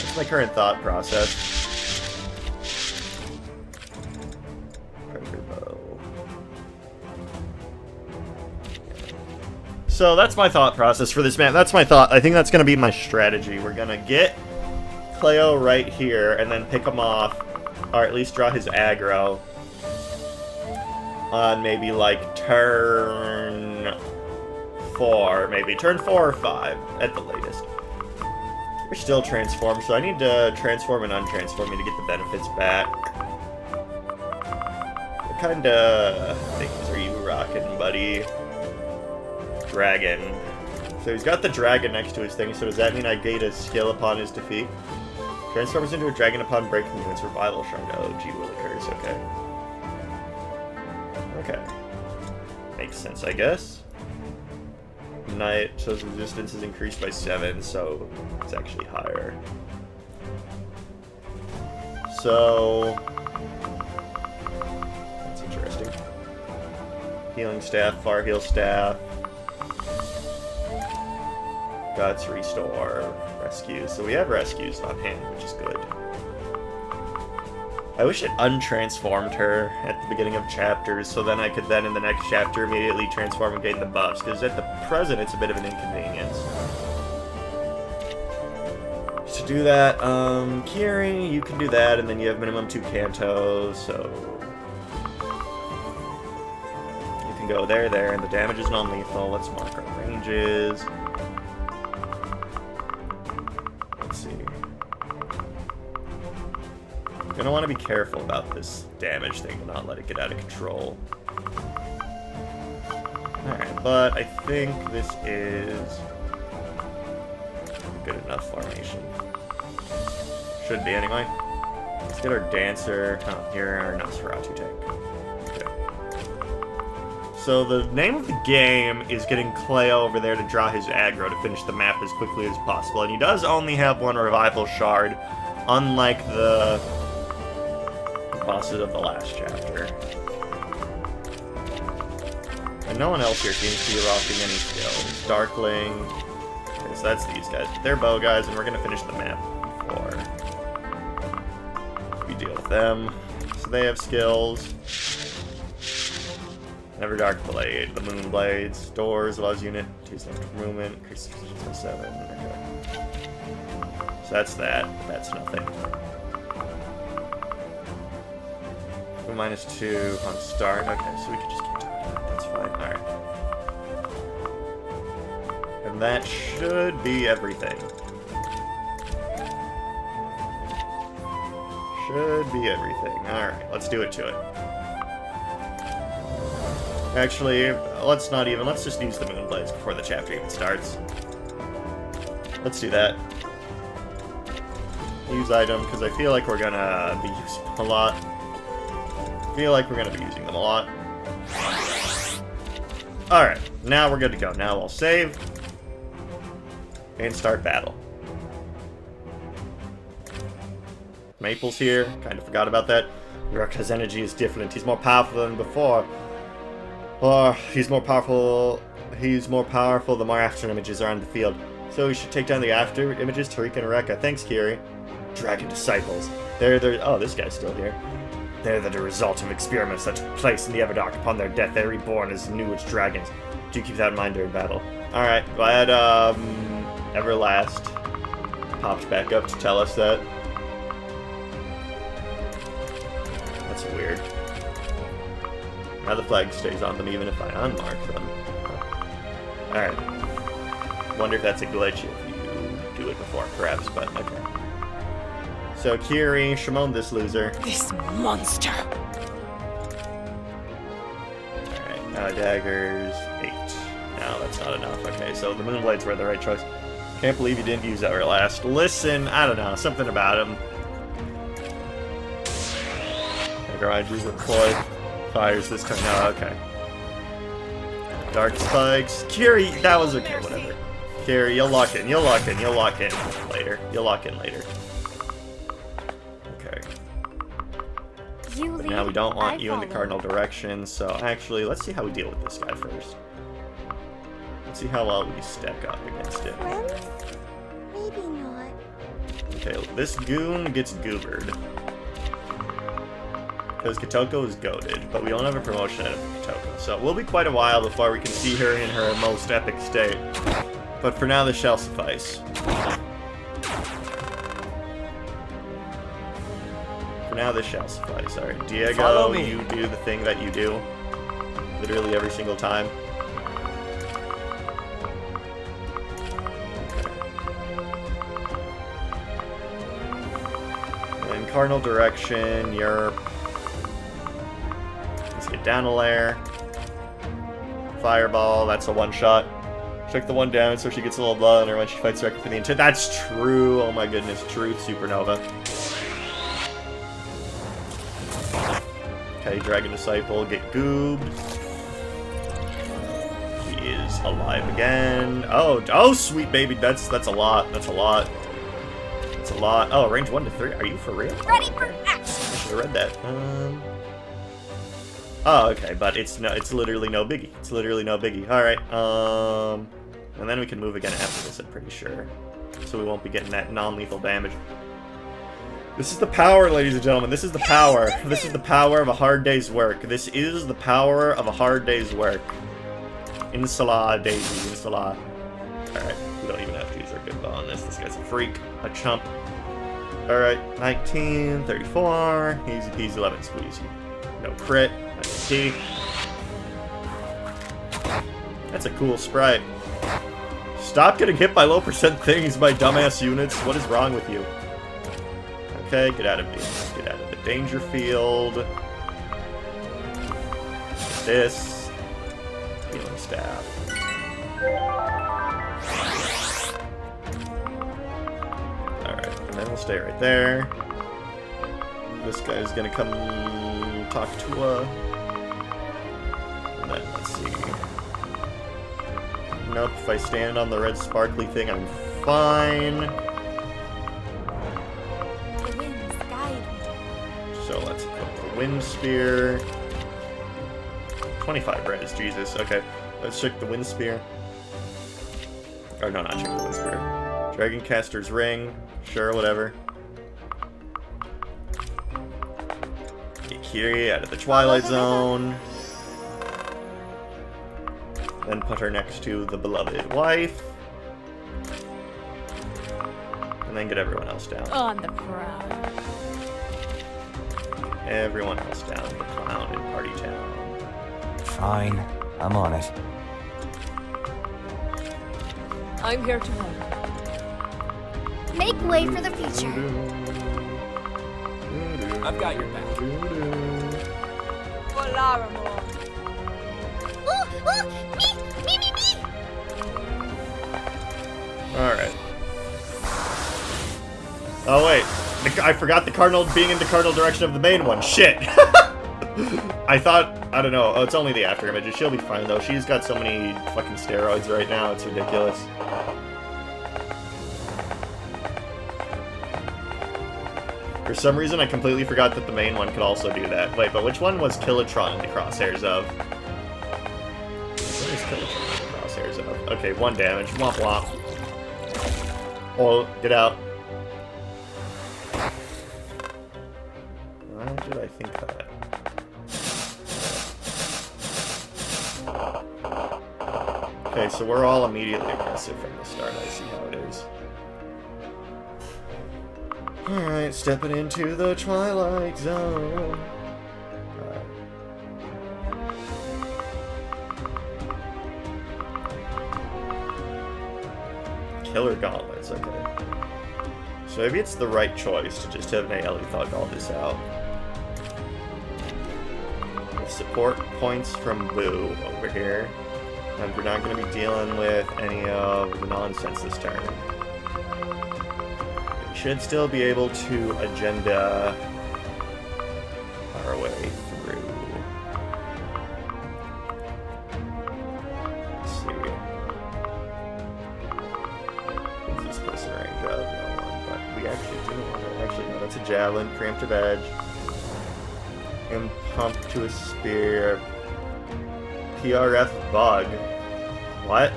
That's my current thought process. Predator bow. So that's my thought process for this map. That's my thought. I think that's gonna be my strategy. We're gonna get Cleo right here, and then pick him off, or at least draw his aggro on maybe like turn 4, maybe turn 4 or 5 at the latest. We're still transformed, so I need to transform and untransform me to get the benefits back. What kind of things are you rocking, buddy? Dragon. So he's got the dragon next to his thing, so does that mean I gain a skill upon his defeat? Transforms into a dragon upon breaking you. It's revival shard. Oh, gee willikers, okay. Okay. Makes sense, I guess. Night, so his resistance is increased by 7, so it's actually higher. So... that's interesting. Healing staff, fire heal staff. Guts, restore, rescue. So we have rescues on hand, which is good. I wish it untransformed her at the beginning of chapters, so then I could then in the next chapter immediately transform and gain the buffs, because at the present it's a bit of an inconvenience. To do that, Kiri, you can do that, and then you have minimum 2 cantos, so... you can go there, and the damage is non-lethal. Let's mark our ranges. I'm gonna want to be careful about this damage thing to not let it get out of control. Alright, but I think this is good enough formation. Should be anyway. Let's get our dancer. Oh, here our Nosferatu tank. Okay. So the name of the game is getting Cleo over there to draw his aggro to finish the map as quickly as possible. And he does only have 1 revival shard, unlike the bosses of the last chapter. And no one else here seems to be rocking any skills. Darkling. Okay, so that's these guys. They're bow guys, and we're gonna finish the map before we deal with them. So they have skills. Never Dark Blade. The Moon Blades. Doors allows unit to use left movement. Increases by 7. Okay. So that's that. That's nothing. -2 on start. Okay, so we can just keep doing that. That's fine. Alright. And that should be everything. Should be everything. Alright, let's do it to it. Actually, let's just use the Moon Blades before the chapter even starts. Let's do that. Use item, because I feel like we're gonna be using them a lot. Alright, now we're good to go. Now we'll save and start battle. Maple's here. Kind of forgot about that. Ruka's energy is different. He's more powerful than before. Or he's more powerful the more after images are on the field. So we should take down the after images, Tariq and Rekka. Thanks, Kiri. Dragon Disciples. Oh, this guy's still here. They're the result of experiments that took place in the Everdark. Upon their death, they're reborn as new age dragons. Do keep that in mind during battle. Alright, glad Everlast popped back up to tell us that. That's weird. Now the flag stays on them even if I unmark them. Alright. Wonder if that's a glitch if you do it before, perhaps, but okay. So, Kiri, Shimon this loser. This monster! Alright, daggers, 8. No, that's not enough. Okay, so the Moonblades were the right choice. Can't believe you didn't use Everlast. Listen, I don't know, something about him. Garages deployed. Fires this time. No, okay. Dark Spikes. Kiri, that was okay, whatever. Kiri, you'll lock in later. You'll lock in later. But now we don't want you in the cardinal direction, so actually, let's see how we deal with this guy first. Let's see how well we stack up against it. Friends? Maybe not. Okay, this goon gets goobered. Because Kitoko is goated, but we don't have a promotion out of Kitoko, so it will be quite a while before we can see her in her most epic state. But for now, this shall suffice. For now, this shall suffice. Alright, Follow Diego, me. you do the thing that you do. Literally every single time. Okay. In cardinal direction, you're... Let's get down a layer. Fireball, that's a one-shot. Check the one down so she gets a little blood on her when she fights directly for the intent. That's true! Oh my goodness, truth, supernova. Okay, Dragon Disciple, get goobed. He is alive again. Oh, sweet baby, that's a lot. That's a lot. That's a lot. Oh, range 1 to 3. Are you for real? Ready for action! I should have read that. Oh, okay, but it's literally no biggie. It's literally no biggie. All right. And then we can move again after this, I'm pretty sure. So we won't be getting that non-lethal damage. This is the power, ladies and gentlemen. This is the power. This is the power of a hard day's work. This is the power of a hard day's work. Insala, Daisy, insala. Alright, we don't even have to use our good bow on this. This guy's a freak. A chump. Alright, 19, 34. Easy peasy, 11 squeezy. No crit. That's a T. That's a cool sprite. Stop getting hit by low percent things by dumbass units. What is wrong with you? Okay, get out of the danger field. Get this. Healing staff. Alright, and then we'll stay right there. This guy's gonna come talk to and then let's see. Nope, if I stand on the red sparkly thing, I'm fine. The winds guide me. So let's equip the wind spear. 25 res, Jesus. Okay, let's check the wind spear. Or no, not check the wind spear. Dragoncaster's ring. Sure, whatever. Get Kiri out of the Twilight Zone. Then put her next to the beloved wife. And then get everyone else down. On the prowl. Everyone else down. The clown in Party Town. Fine, I'm on it. I'm here to help. Make way for the future. I've got your back. Me! Alright. Oh wait, I forgot the cardinal being in the cardinal direction of the main one. Shit! I thought, I don't know, oh, it's only the after images. She'll be fine though. She's got so many fucking steroids right now, it's ridiculous. For some reason, I completely forgot that the main one could also do that. Wait, but which one was Killatron in the crosshairs of? What is Killatron in the crosshairs of? Okay, 1 damage. Womp womp. Oh, get out. Why did I think that? Okay, so we're all immediately aggressive from the start. I see how it is. Alright, stepping into the Twilight Zone. Killer gauntlets, okay. So maybe it's the right choice to just have Nayeli thug all this out. With support points from Boo over here. And we're not going to be dealing with any of the nonsense this turn. We should still be able to agenda our way through. Let's see. What's this person range of? No one, but we actually do want to. Actually, no, that's a javelin. Preemptive edge. Impump to a spear. PRF bug. What?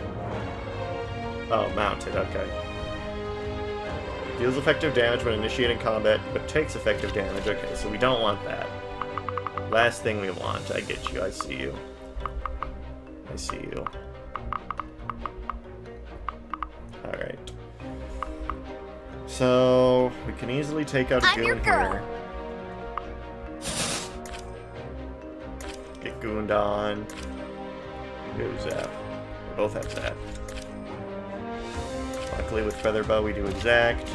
Oh, mounted, okay. Deals effective damage when initiating combat, but takes effective damage. Okay, so we don't want that. Last thing we want. I get you. I see you. I see you. Alright. So, we can easily take out a I'm your goon girl. here. Get gooned on. Go zap. We both have zap. Luckily with feather bow we do exact.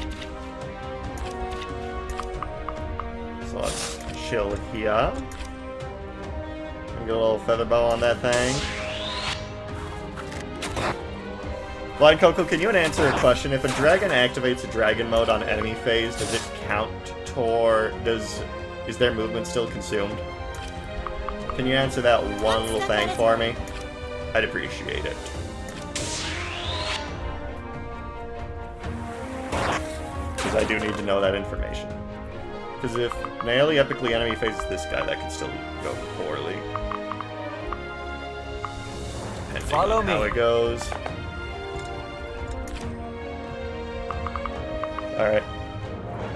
So let's chill here. And get a little feather bow on that thing. Blind Coco, can you answer a question? If a dragon activates a dragon mode on enemy phase, does it count toward... is their movement still consumed? Can you answer that one little thing for me? I'd appreciate it. Because I do need to know that information. Because if Nayeli epically enemy phases this guy, that could still go poorly. Depending Follow on me. how it goes. Alright.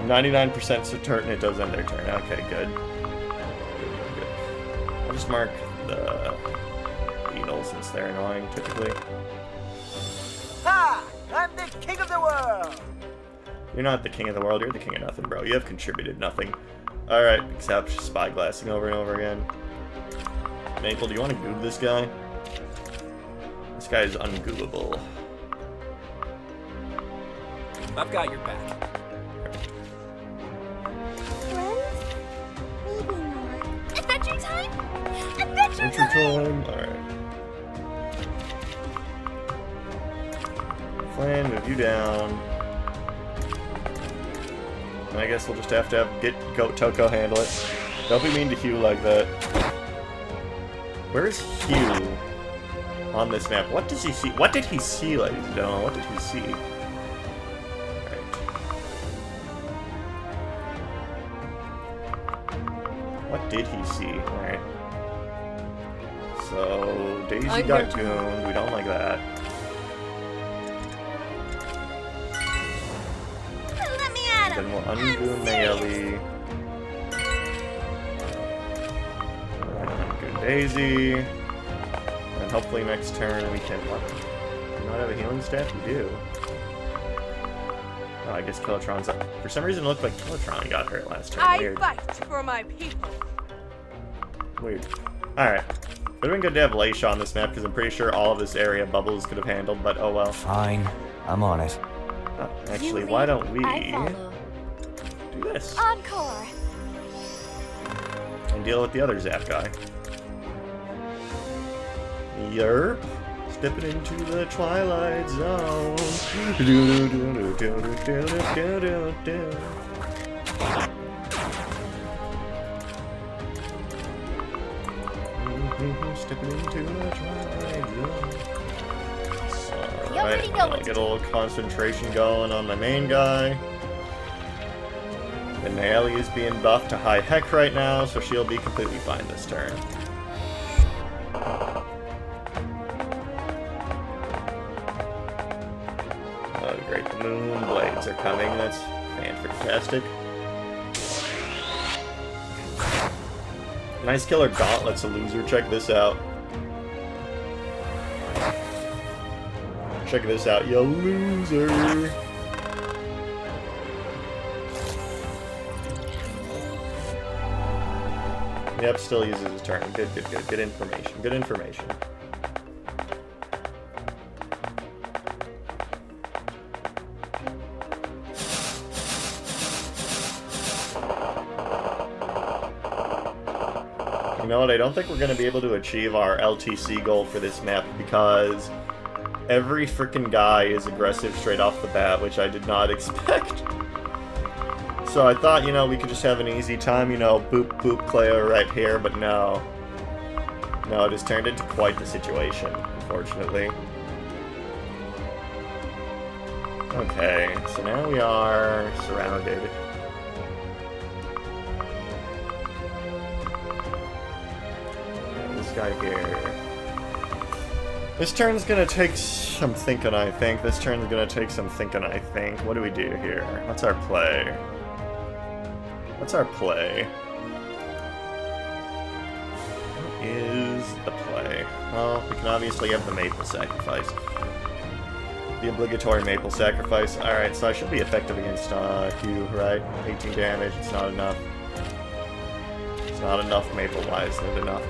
99% certain it does end their turn. Okay, good. Good. I'll just mark the beetles since they're annoying, typically. Ha! I'm the king of the world! You're not the king of the world, you're the king of nothing, bro. You have contributed nothing. Alright, except spyglassing over and over again. Maple, do you want to goob this guy? This guy is ungoobable. I've got your back. Friends? Maybe not. Adventure time? Adventure Adventure time! time? Alright. Flan, move you down. And I guess we'll just have to get Goat Toko handle it. Don't be mean to Hugh like that. Where's Hugh on this map? What does he see? What did he see, ladies and gentlemen? What did he see? What did he see? Alright. So, Daisy I'm got here to- gooned. We don't like that. Let me at him! Then we'll ungoon Nayeli. Ungoon Daisy. And hopefully next turn we can... What? Do we not have a healing staff? We do. Oh, I guess Kilotron's up. For some reason it looked like Kilotron got hurt last turn. I Weird. fight for my people. Weird. Alright. Would have been good to have Leisha on this map, because I'm pretty sure all of this area Bubbles could have handled, but oh well. Fine. I'm on it. Oh, actually, You why lead, don't we I follow. do this? Encore! And deal with the other Zap guy. Yerp. Stepping into the Twilight Zone. Stepping into the Twilight Zone. You already know I'll what to get a little concentration going on my main guy. And Nayeli is being buffed to high heck right now, so she'll be completely fine this turn. Oh great, the moon blades are coming, that's fantastic. Nice killer gauntlets a loser, check this out. Check this out, you loser! Yep, still uses his turn. Good, good, good. Good information. Good information. You know what? I don't think we're going to be able to achieve our LTC goal for this map because every freaking guy is aggressive straight off the bat, which I did not expect. So I thought, you know, we could just have an easy time, you know, boop, boop, Cleo right here, but no. No, it has turned into quite the situation, unfortunately. Okay, so now we are surrounded. And this guy here. This turn's gonna take some thinking, I think. This turn's gonna take some thinking, I think. What do we do here? What's our play? What's our play? What is the play? Well, we can obviously have the maple sacrifice. The obligatory maple sacrifice. Alright, so I should be effective against Hugh, right? 18 damage, it's not enough. It's not enough maple-wise, not enough.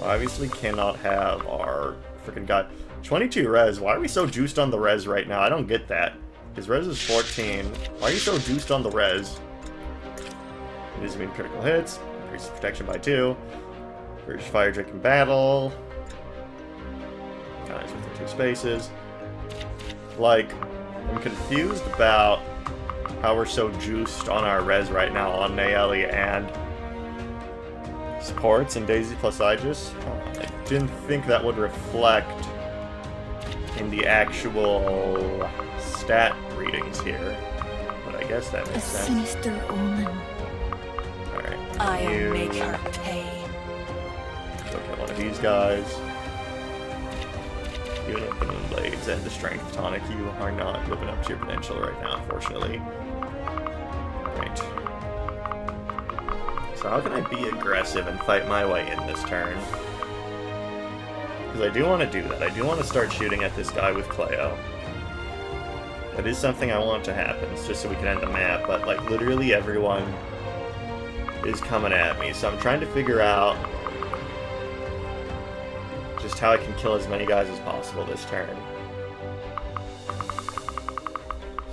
Obviously cannot have our freaking guy. 22 res. Why are we so juiced on the res right now? I don't get that. His res is 14. Why are you so juiced on the res? These mean critical hits. Increases protection by 2. British fire drink in battle. Guys within 2 spaces. Like, I'm confused about how we're so juiced on our res right now on Nayeli and supports and Daisy plus Aegis. I didn't think that would reflect in the actual stat readings here, but I guess that makes sense. Sinister omen. Alright. I'll make her pay. Look at one of these guys. You and the Moon Blades and the Strength Tonic, you are not living up to your potential right now, unfortunately. Alright. So how can I be aggressive and fight my way in this turn? Because I do want to do that. I do want to start shooting at this guy with Cleo. That is something I want to happen, just so we can end the map, but like literally everyone is coming at me, so I'm trying to figure out just how I can kill as many guys as possible this turn.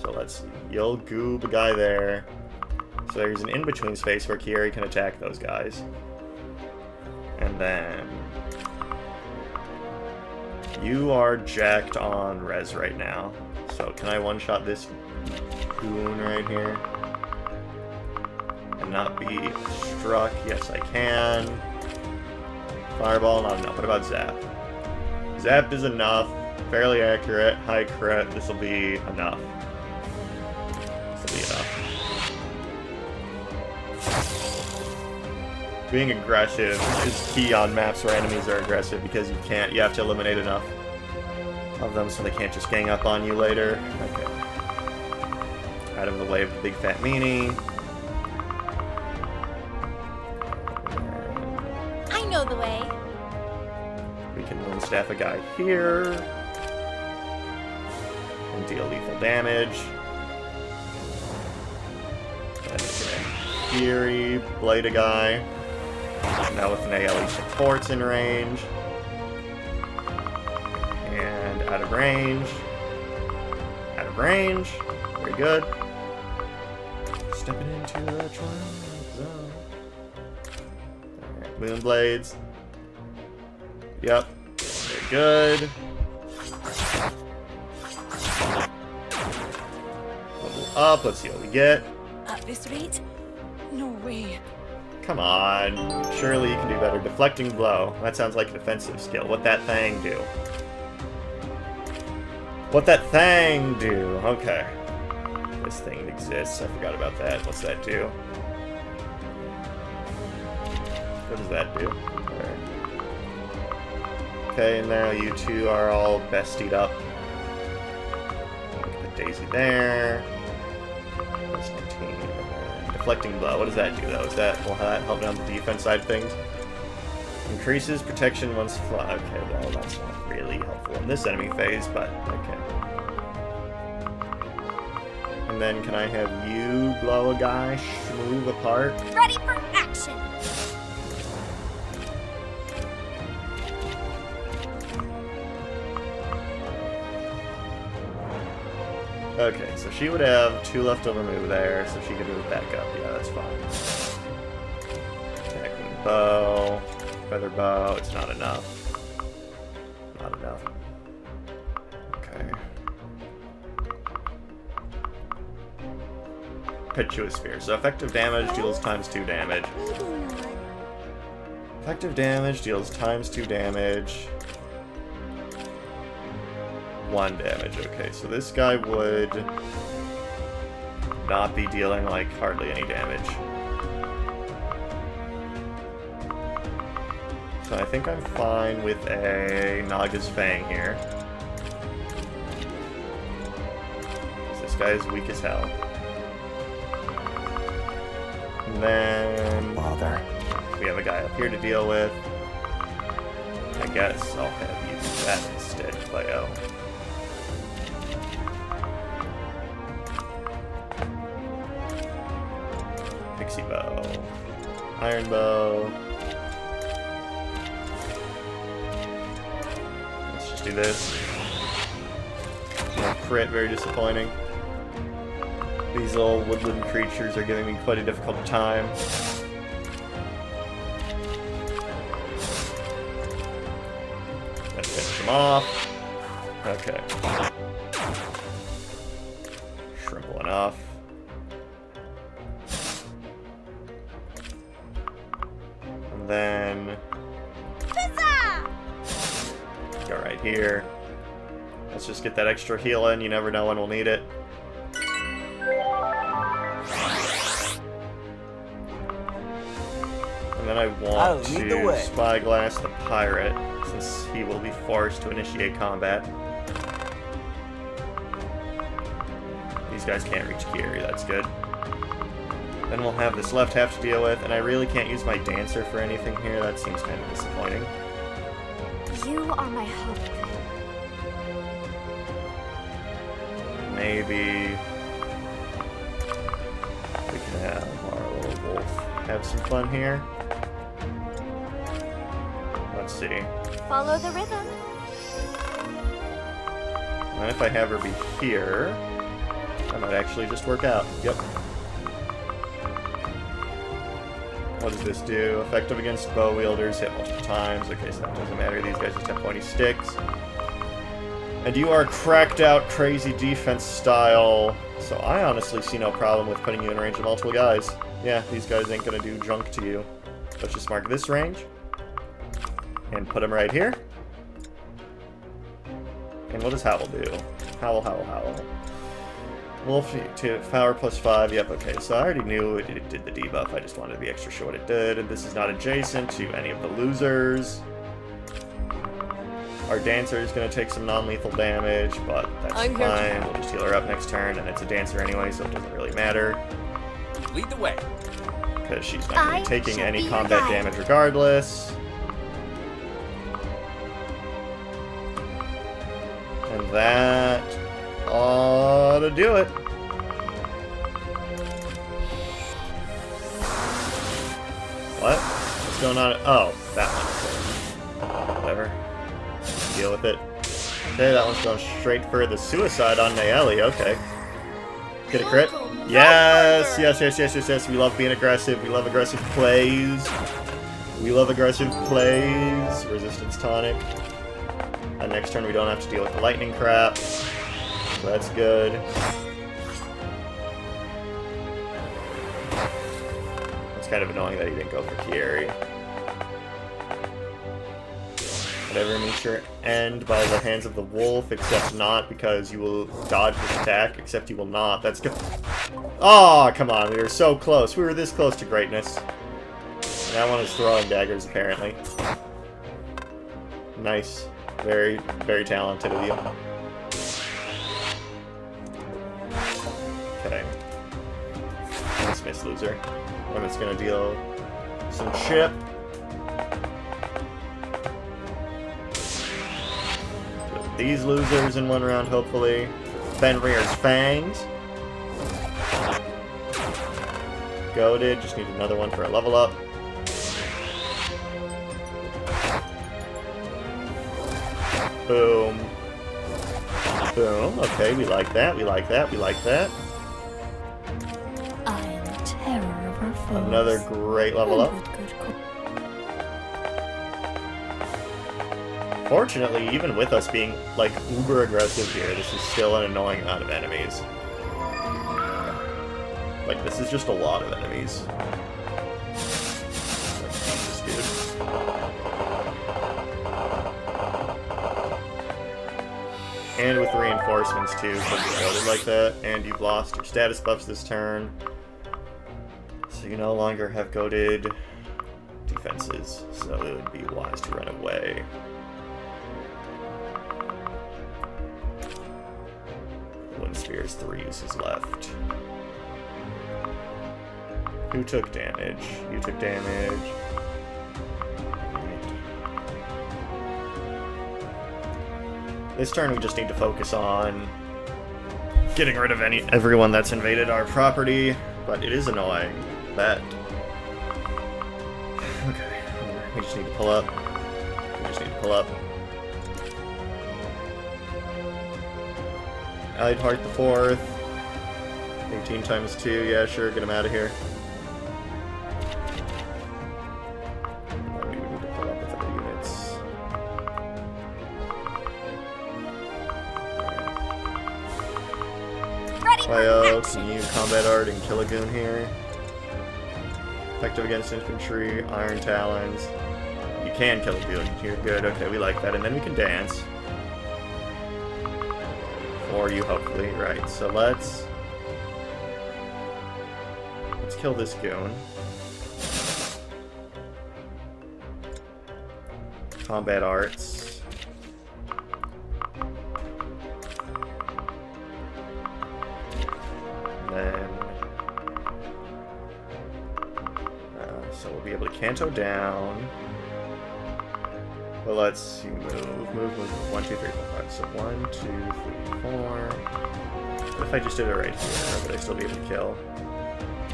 So let's see. You'll goob a guy there. So there's an in-between space where Kieri can attack those guys. And then you are jacked on res right now. So can I one-shot this goon right here? And not be struck? Yes, I can. Fireball, not enough. What about Zap? Zap is enough. Fairly accurate. High crit. This will be enough. This will be enough. Being aggressive is key on maps where enemies are aggressive because you have to eliminate enough of them so they can't just gang up on you later. Okay. Out of the way of the big fat meanie. I know the way. We can Moonstaff a guy here. And deal lethal damage. And Fury, blade a guy. Now with Nayeli supports in range. And out of range. Out of range. Very good. Stepping into the twilight zone. Alright, Moonblades. Yep. Very good. Level up. Let's see what we get. At this rate? No way. Come on. Surely you can do better. Deflecting blow. That sounds like a defensive skill. What that thing do? What that thing do? Okay. This thing exists. I forgot about that. What's that do? What does that do? Alright. Okay, now you two are all bestied up. Put Daisy there. That's 19. Deflecting blow. What does that do, though? Will that help me on the defense side of things? Increases protection once fly. Okay, well, that's not really helpful in this enemy phase, but okay. And then can I have you blow a guy, move apart? Ready for action. Okay, so she would have 2 leftover move there, so she could move back up. Yeah, that's fine. Attacking bow, feather bow. It's not enough. Not enough. Okay. Impetuous Spear. So effective damage deals ×2 damage. Maybe not. Effective damage deals ×2 damage. 1 damage. Okay, so this guy would not be dealing, like, hardly any damage. So I think I'm fine with a Naga's Fang here. This guy is weak as hell. And then Bother. we have a guy up here to deal with. I guess I'll have you do that instead, Cleo. Pixie bow. Iron bow. do this. No crit, very disappointing. These little woodland creatures are giving me quite a difficult time. Let's finish them off. Okay. Shrimple enough. And then... go right here. Let's just get that extra heal in. You never know when we'll need it. And then I want to Spyglass the pirate, since he will be forced to initiate combat. These guys can't reach Kiri, that's good. Then we'll have this left half to deal with, and I really can't use my Dancer for anything here. That seems kind of disappointing. You are my hope. Maybe we can have our little wolf have some fun here. Let's see. Follow the rhythm. And if I have her be here, that might actually just work out. Yep. What does this do? Effective against bow wielders, hit multiple times. Okay, so that doesn't matter. These guys just have pointy sticks. And you are cracked out crazy defense style, so I honestly see no problem with putting you in range of multiple guys. Yeah, these guys ain't gonna do junk to you. Let's just mark this range. And put him right here. And what does Howl do? Howl, howl, howl. Wolf to power +5. Yep, okay, so I already knew it did the debuff. I just wanted to be extra sure what it did. And this is not adjacent to any of the losers. Our Dancer is going to take some non-lethal damage, but that's fine. We'll just heal her up next turn, and it's a Dancer anyway, so it doesn't really matter. Lead the way. Because she's not going to be taking any combat damage regardless. And that ought to do it. What? What's going on? Oh, that one. Whatever. Deal with it. Okay, that one's going straight for the suicide on Nayeli. Okay. Get a crit? Yes! Yes, yes, yes, yes, yes. We love being aggressive. We love aggressive plays. We love aggressive plays. Resistance tonic. And next turn we don't have to deal with the lightning crap. So that's good. It's kind of annoying that he didn't go for Kieri. Whatever meets your end by the hands of the wolf, except not, because you will dodge this attack, except you will not. That's good. Oh, come on, we were so close. We were this close to greatness. And that one is throwing daggers, apparently. Nice. Very, very talented of you. Okay. Nice miss, loser. One that's gonna deal some chip. These losers in one round, hopefully. Fenrir's Fangs. Goaded, just need another one for a level up. Boom. Boom. Okay, we like that, we like that, we like that. I am the terror of our foes. Another great level up. Fortunately, even with us being, like, uber aggressive here, this is still an annoying amount of enemies. Like, this is just a lot of enemies. Like, Jesus, dude. And with reinforcements, too, so you're goaded like that, and you've lost your status buffs this turn. So you no longer have goaded defenses, so it would be wise to run away. Wind Sphere's 3 uses left. Who took damage? You took damage. This turn we just need to focus on getting rid of everyone that's invaded our property, but it is annoying that... Okay, we just need to pull up. We just need to pull up. I'd heart the 4th. 18 times 2, yeah, sure, get him out of here. Now we would need to pull up with other units. Ready Cleo, for can you combat art and kill a goon here? Effective against infantry, iron talons. You can kill a goon. You're good. Okay, we like that. And then we can dance. For you, hopefully. Right, so let's kill this goon. Combat arts. And then so we'll be able to canto down. Well, let's see. Move. 1, 2, 3, 4, 5. So 1, 2, 3, 4. What if I just did it right here? Would I still be able to kill?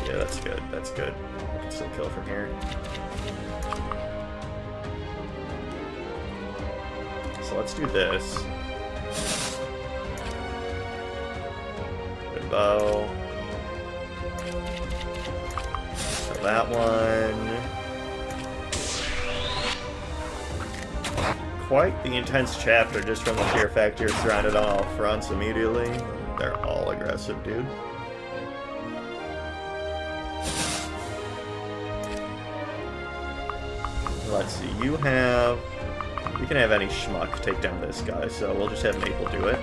Yeah, that's good. That's good. I can still kill from here. So let's do this. Good bow. So that one. Quite the intense chapter just from the sheer fact you're surrounded on all fronts immediately. They're all aggressive, dude. Let's see, you can have any schmuck take down this guy, so we'll just have Maple do it.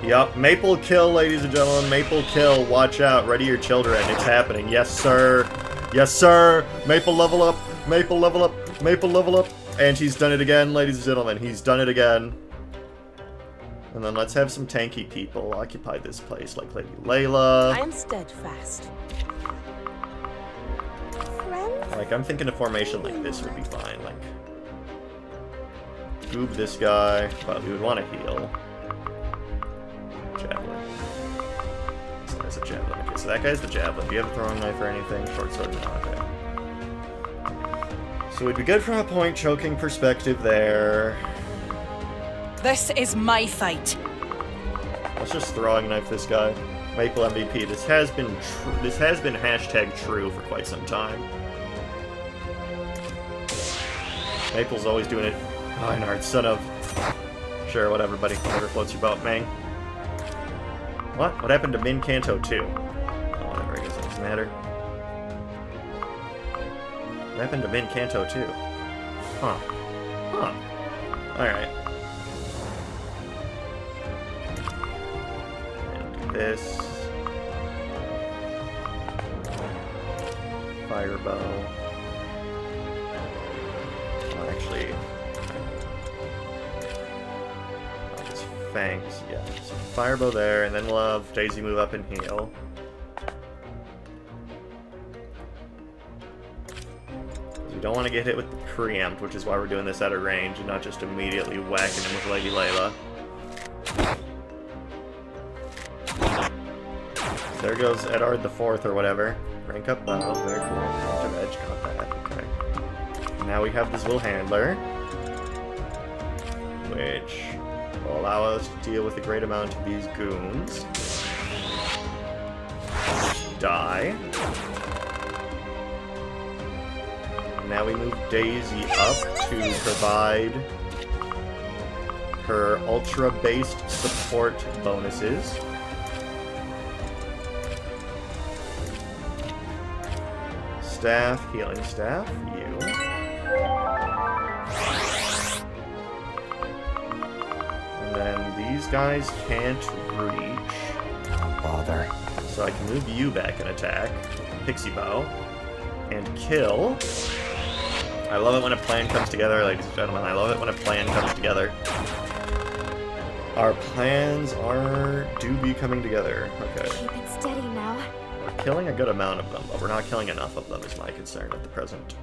Yup, Maple kill, ladies and gentlemen, Maple kill, watch out, ready your children, it's happening, yes sir, yes sir, Maple level up, Maple level up, Maple level up, and he's done it again, ladies and gentlemen, he's done it again. And then let's have some tanky people occupy this place, like Lady Layla. I am steadfast. Like, I'm thinking a formation like this would be fine, like... Goob this guy, but we would want to heal. Javelin. This guy's a javelin. Okay, so that guy's the javelin. Do you have a throwing knife or anything? Short sword? No, okay. So it'd be good from a point choking perspective there. This is my fight. Let's just throwing knife this guy. Maple MVP. This has been hashtag true for quite some time. Maple's always doing it. Reinhardt, son of... Sure, whatever, buddy. Whatever floats your boat, Mang. What? What happened to Min Canto 2? Oh, whatever, I guess it doesn't matter. What happened to Min Canto 2? Huh. Huh. Alright. And do this. Fire bow. Actually, just fangs, yeah. So firebow there, and then we'll have Daisy move up and heal. We don't want to get hit with the preempt, which is why we're doing this out of range and not just immediately whacking him with Lady Layla. There goes Edard the Fourth or whatever. Rank up level, very cool. Point of edge, got that, okay. Now we have this little handler, which will allow us to deal with a great amount of these goons. Die. Now we move Daisy up to provide her ultra-based support bonuses. Staff, healing staff, you. And then these guys can't reach. Don't bother. So I can move you back and attack. Pixie bow. And kill. I love it when a plan comes together, ladies and gentlemen. I love it when a plan comes together. Our plans do be coming together. Okay. Keep it steady now. We're killing a good amount of them, but we're not killing enough of them is my concern at the present.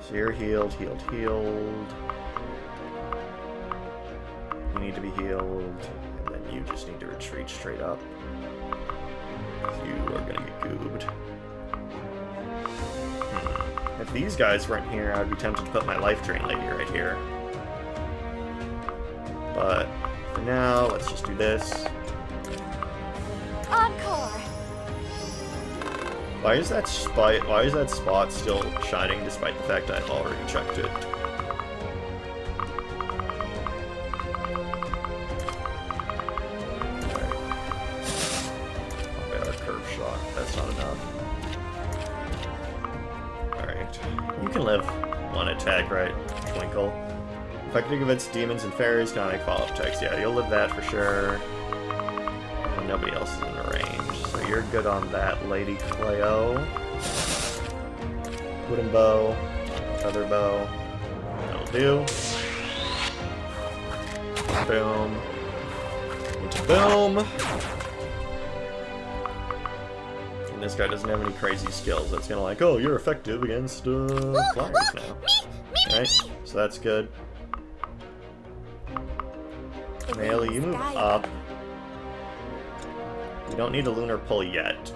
So you're healed, healed, healed. You need to be healed, and then you just need to retreat straight up. You are gonna get goobed. If these guys weren't here, I'd be tempted to put my life drain lady right here. But for now, let's just do this. Encore! Why is that spot still shining despite the fact I've already checked it? That's not enough. Alright. You can live one attack, right? Twinkle. Effective against demons and fairies, can I make follow-up attacks? Yeah, you'll live that for sure. And nobody else is in the range. So you're good on that, Lady Cleo. Wooden bow. Feather bow. That'll do. Boom. Into boom. This guy doesn't have any crazy skills. That's gonna like, oh, you're effective against flyers now. Alright, so that's good. Nayeli, you move up. You don't need a lunar pull yet.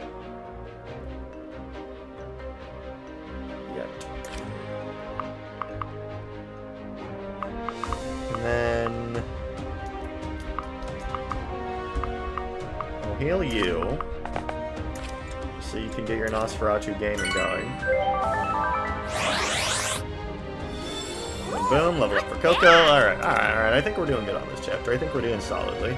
And then I'll heal you. So you can get your Nosferatu gaming going. And boom, level up for Coco. Alright. I think we're doing good on this chapter. I think we're doing solidly.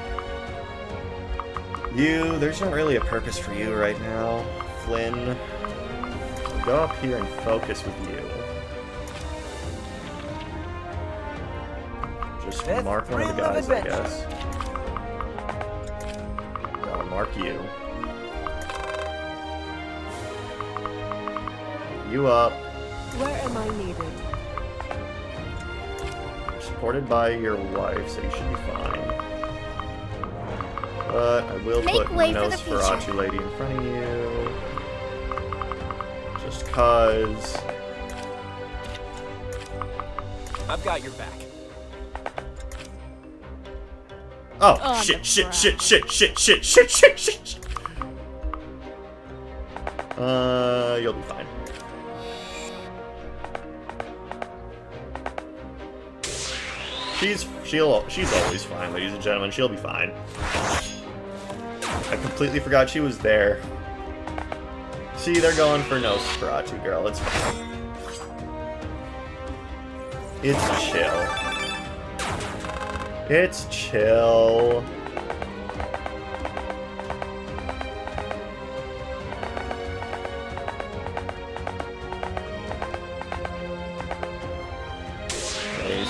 There's not really a purpose for you right now. Flynn, we'll go up here and focus with you. Just mark one of the guys, I guess. I'll mark you. You up. Where am I needed? You're supported by your wife, so you should be fine. But I will put Nosferatu Lady in front of you. Just cause. I've got your back. Oh, shit. You'll be fine. She's always fine, ladies and gentlemen. She'll be fine. I completely forgot she was there. See, they're going for Nosferatu, girl. It's fine. It's chill. It's chill.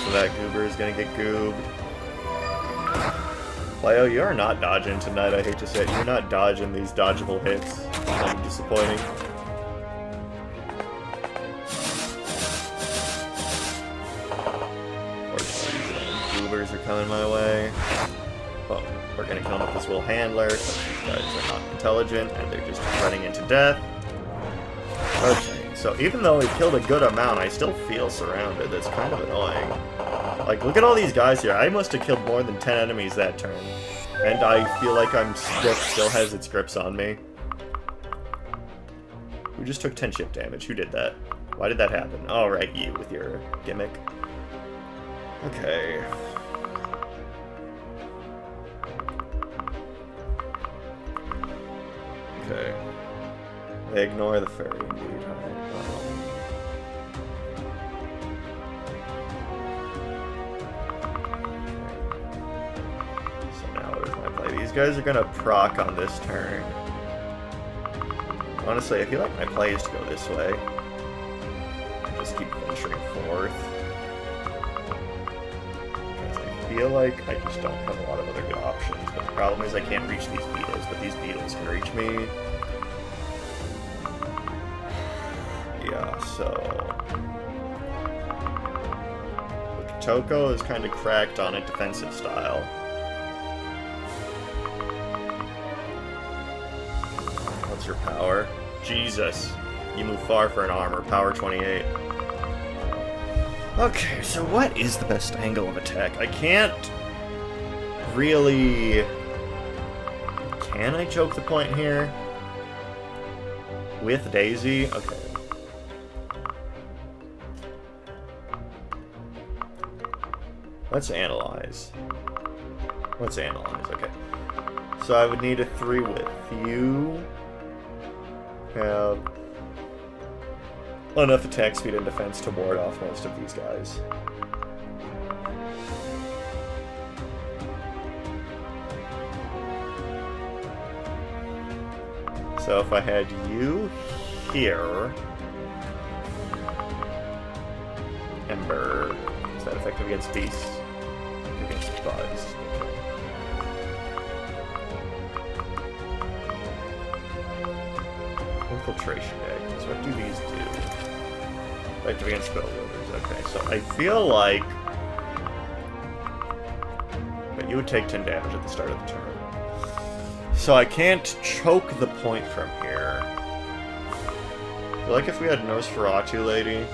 So that goober is gonna get goobed. Cleo, you are not dodging tonight, I hate to say it. You're not dodging these dodgeable hits. Kind of disappointing. Unfortunately, goobers are coming my way. Well, we're gonna come with this little handler, because these guys are not intelligent, and they're just running into death. Okay, so even though we killed a good amount, I still feel surrounded. That's kind of annoying. Like, look at all these guys here. I must have killed more than 10 enemies that turn. And I feel like Swift still has its grips on me. Who just took 10 chip damage? Who did that? Why did that happen? Oh, right, you with your gimmick. Okay. Okay. Ignore the fairy, indeed. These guys are gonna proc on this turn. Honestly, I feel like my play is to go this way. Just keep venturing forth. Because I feel like I just don't have a lot of other good options. But the problem is I can't reach these beetles, but these beetles can reach me. Yeah, so... Toko is kind of cracked on a defensive style. Your power. Jesus. You move far for an armor. Power 28. Okay, so what is the best angle of attack? I can't really... Can I choke the point here? With Daisy? Okay. Let's analyze. Let's analyze, okay. So I would need a 3 width. You have enough attack speed and defense to ward off most of these guys. So if I had you here... Ember. Is that effective against beasts? Against bugs. Infiltration eggs. What do these do? Effective against spell wielders. Okay, so I feel like... But you would take 10 damage at the start of the turn. So I can't choke the point from here. I feel like if we had Nosferatu Lady...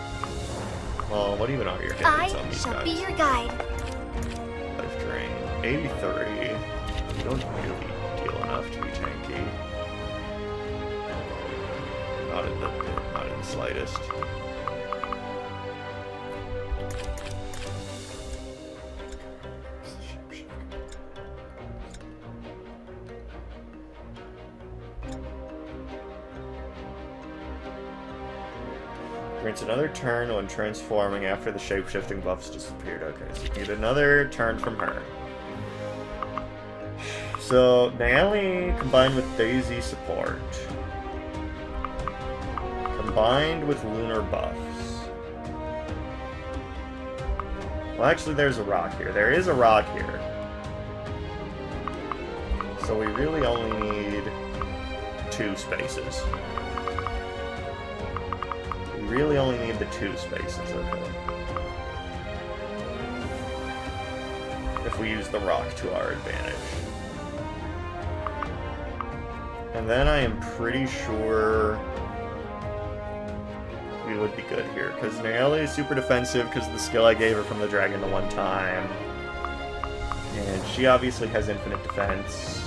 Well, what even are your hit rates on these guys? I shall be your guide. Life drain. 83. You don't really deal enough to be tanky. Not in the slightest. Grants another turn when transforming after the shape-shifting buffs disappeared. Okay, so you get another turn from her. So, Nayeli combined with Daisy support. Combined with lunar buffs. Well, actually, there's a rock here. There is a rock here. So we really only need 2 spaces. We really only need the 2 spaces, okay. If we use the rock to our advantage. And then I am pretty sure we would be good here, because Nayeli is super defensive because of the skill I gave her from the dragon the one time. And she obviously has infinite defense.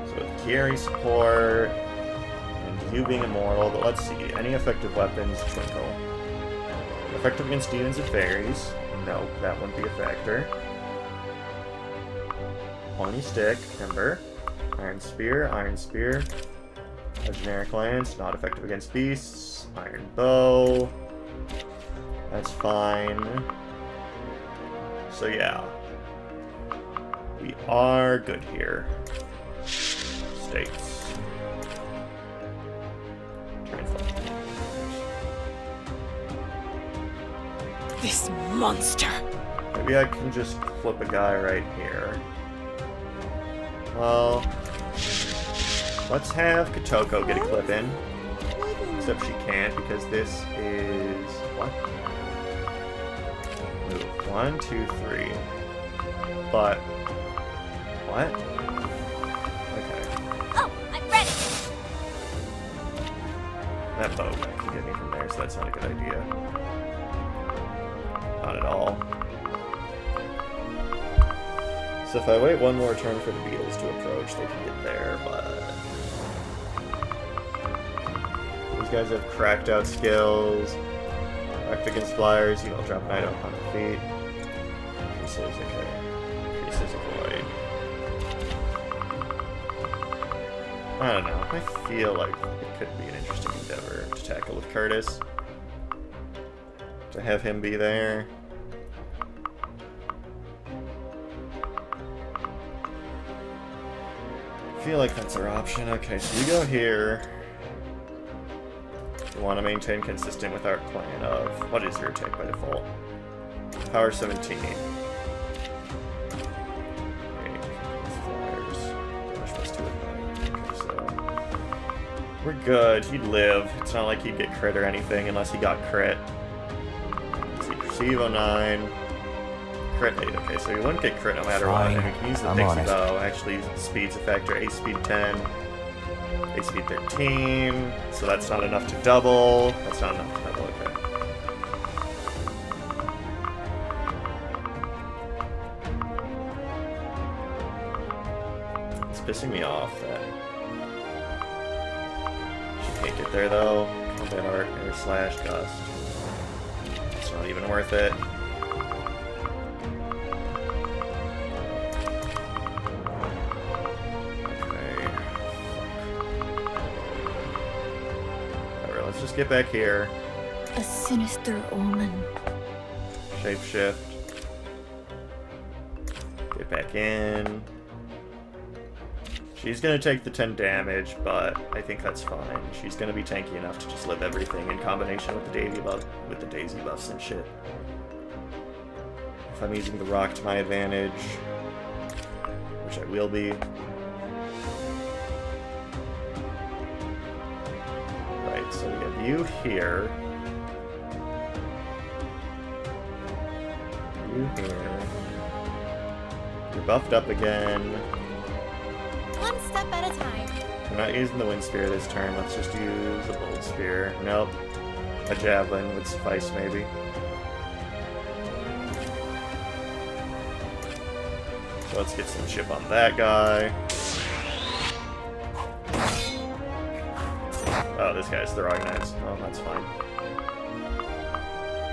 So with Kieri support, and you being immortal, but let's see. Any effective weapons? Twinkle. Effective against demons and fairies? Nope, that wouldn't be a factor. Pointy stick, Ember. Iron Spear, a generic lance, not effective against beasts, Iron Bow, that's fine. So yeah, we are good here. States. This monster! Maybe I can just flip a guy right here. Well, let's have Kotoko get a clip in. Except she can't because this is... What? Move. 1, 2, 3. But... What? Okay. Oh, I'm ready! That bow guy can get me from there, so that's not a good idea. Not at all. So if I wait one more turn for the beetles to approach, they can get there, but... These guys have cracked out skills. Act against flyers, you don't drop an item on the feet. Increases, okay. Increases avoid. I don't know. I feel like it could be an interesting endeavor to tackle with Curtis. To have him be there. I feel like that's our option. Okay, so you go here. We want to maintain consistent with our plan of... What is your attack by default? Power 17. Okay, so... We're good. He'd live. It's not like he'd get crit or anything unless he got crit. Let's see, Perceive 09. Crit 8. Okay, so you wouldn't get crit no matter what. And you can use the Pixie Bow. Actually, speed's a factor. Ace speed 10. Ace speed 13. So that's not enough to double. That's not enough to double, okay. It's pissing me off that she can't get there though. Combat Art, Air Slash, Gust. It's not even worth it. just get back here. A sinister omen. Shapeshift. Get back in. She's gonna take the 10 damage, but I think that's fine. She's gonna be tanky enough to just live everything in combination with the daisy buffs and shit. If I'm using the rock to my advantage, which I will be. Right, so we have you here. You here. You're buffed up again. One step at a time. We're not using the wind spear this turn. Let's just use the bolt spear. Nope. A javelin would suffice, maybe. So let's get some chip on that guy. Oh, this guy's throwing knives. Oh, that's fine.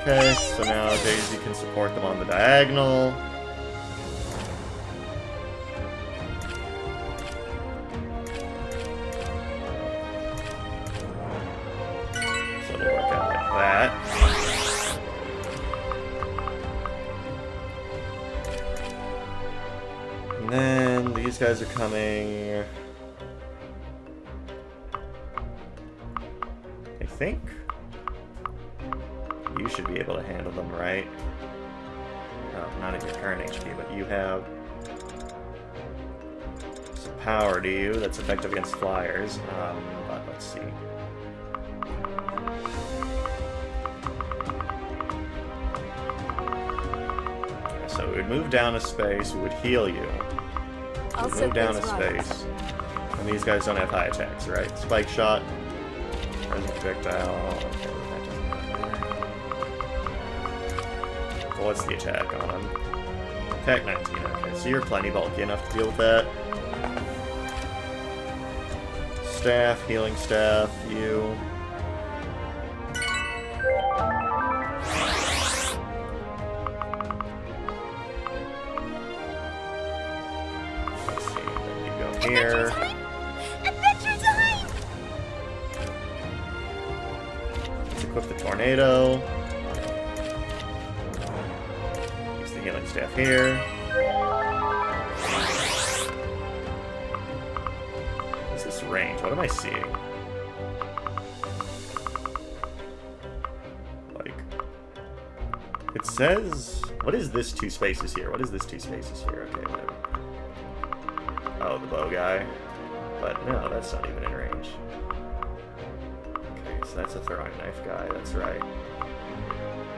Okay, so now Daisy can support them on the diagonal. So it'll work out like that. And then these guys are coming. I think you should be able to handle them, right? Oh, not at your current HP, but you have some power to you that's effective against flyers. But let's see. So we would move down a space, we would heal you. I'll Move down a separate right. space. And these guys don't have high attacks, right? Spike shot. Present projectile. Okay, that doesn't matter. Well, what's the attack on him? Attack 19, okay. So you're plenty bulky enough to deal with that. Staff, healing staff, you. Let's see, then you go here. Adventure time! Let's equip the tornado. Use the healing staff here. What's this range? What am I seeing? Like, it says, what is this 2 spaces here? What is this 2 spaces here? Okay, whatever. Oh, the bow guy. But no, that's not even in range. Okay, so that's a throwing knife guy, that's right.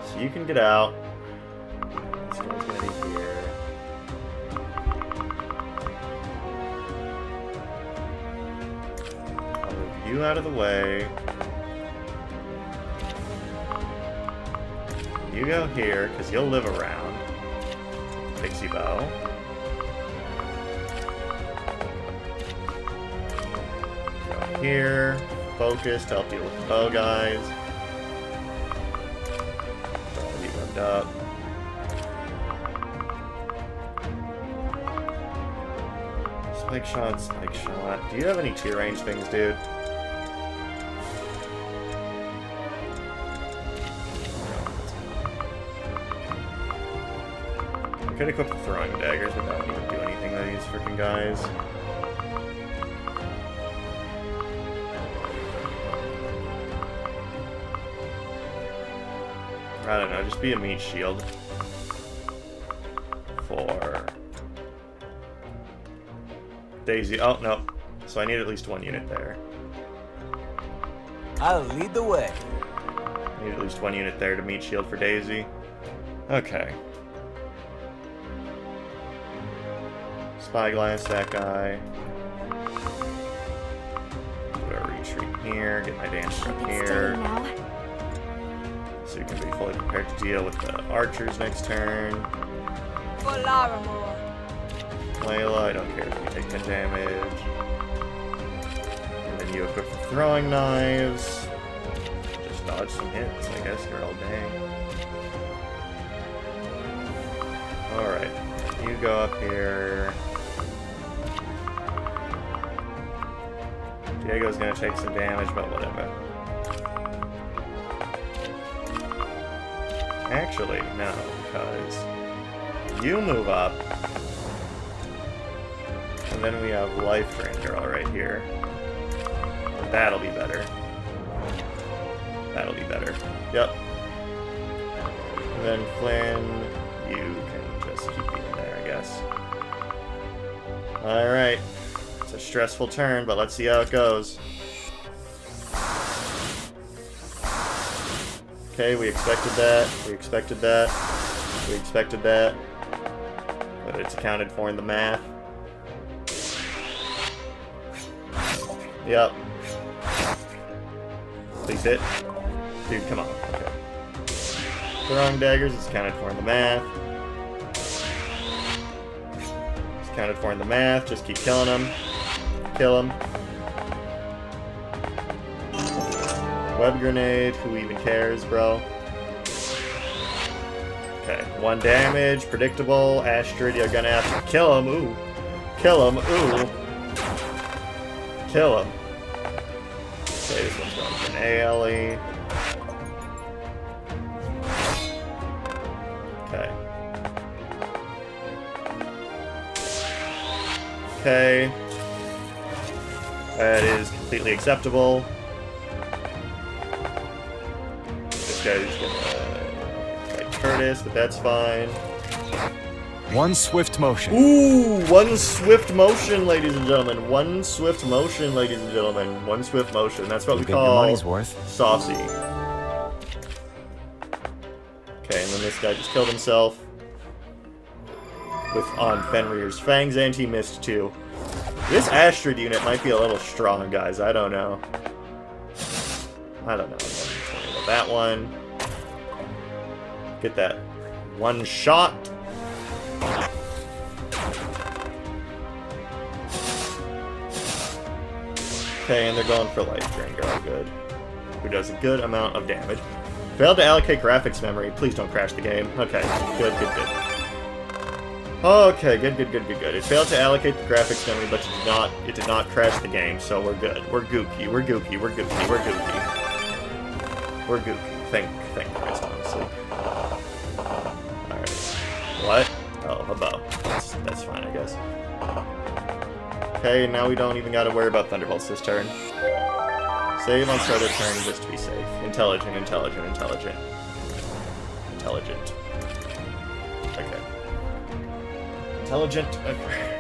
So you can get out. This guy's gonna be here. I'll move you out of the way. You go here, because you'll live around. Pixie bow. Go here. Focus to help deal with the bow guys. All you moved up. Spike shot, spike shot. Do you have any tier range things, dude? I could equip the throwing daggers, but that wouldn't even do anything to these freaking guys. I don't know, just be a meat shield for Daisy. Oh, no. So I need at least 1 unit there. I'll lead the way. I need at least 1 unit there to meat shield for Daisy. Okay. Spyglass that guy. Do a retreat here, get my dancer up here. So you can be fully prepared to deal with the archers next turn. For Laramore. Layla, I don't care if you take 10 damage. And then you equip the throwing knives. Just dodge some hits, I guess, you're all dang. Alright, you go up here. Diego's gonna take some damage, but whatever. Actually, no, because you move up. And then we have Life Drain Girl right here. That'll be better. That'll be better. Yep. And then Flynn, you can just keep being there, I guess. Alright. It's a stressful turn, but let's see how it goes. Okay, we expected that. We expected that. We expected that. But it's accounted for in the math. Yep. Please hit. Dude, come on. Okay. Throwing daggers is accounted for in the math. It's accounted for in the math. Just keep killing them. Kill them. Web grenade. Who even cares, bro? Okay. 1 damage. Predictable. Astrid, you're gonna have to kill him. Ooh. Kill him. Ooh. Kill him. Okay, this one's going for an ALE. Okay. Okay. That is completely acceptable. This guy's gonna fight Curtis, but that's fine. One swift motion. Ooh, 1 swift motion, ladies and gentlemen. 1 swift motion, ladies and gentlemen. 1 swift motion. That's what we Get your call money's worth. saucy. Okay, and then this guy just killed himself with on Fenrir's fangs, and he missed too. This Astrid unit might be a little strong, guys. I don't know. I don't know. That one. Get that 1 shot. Okay, and they're going for Life Drain Girl. Good. Who does a good amount of damage. Failed to allocate graphics memory. Please don't crash the game. Okay, good, good, good. Okay, good, good, good, good, good. It failed to allocate the graphics memory, but it did not crash the game, so we're good. We're gooky. We're gooky. We're gooky. We're gooky. We're gooky. Thank Christ, honestly. Alright. What? Oh, a bow. That's fine, I guess. Okay, now we don't even gotta worry about Thunderbolts this turn. Save on start of turn just to be safe. Intelligent, intelligent, intelligent. Intelligent. Okay. Intelligent. Okay.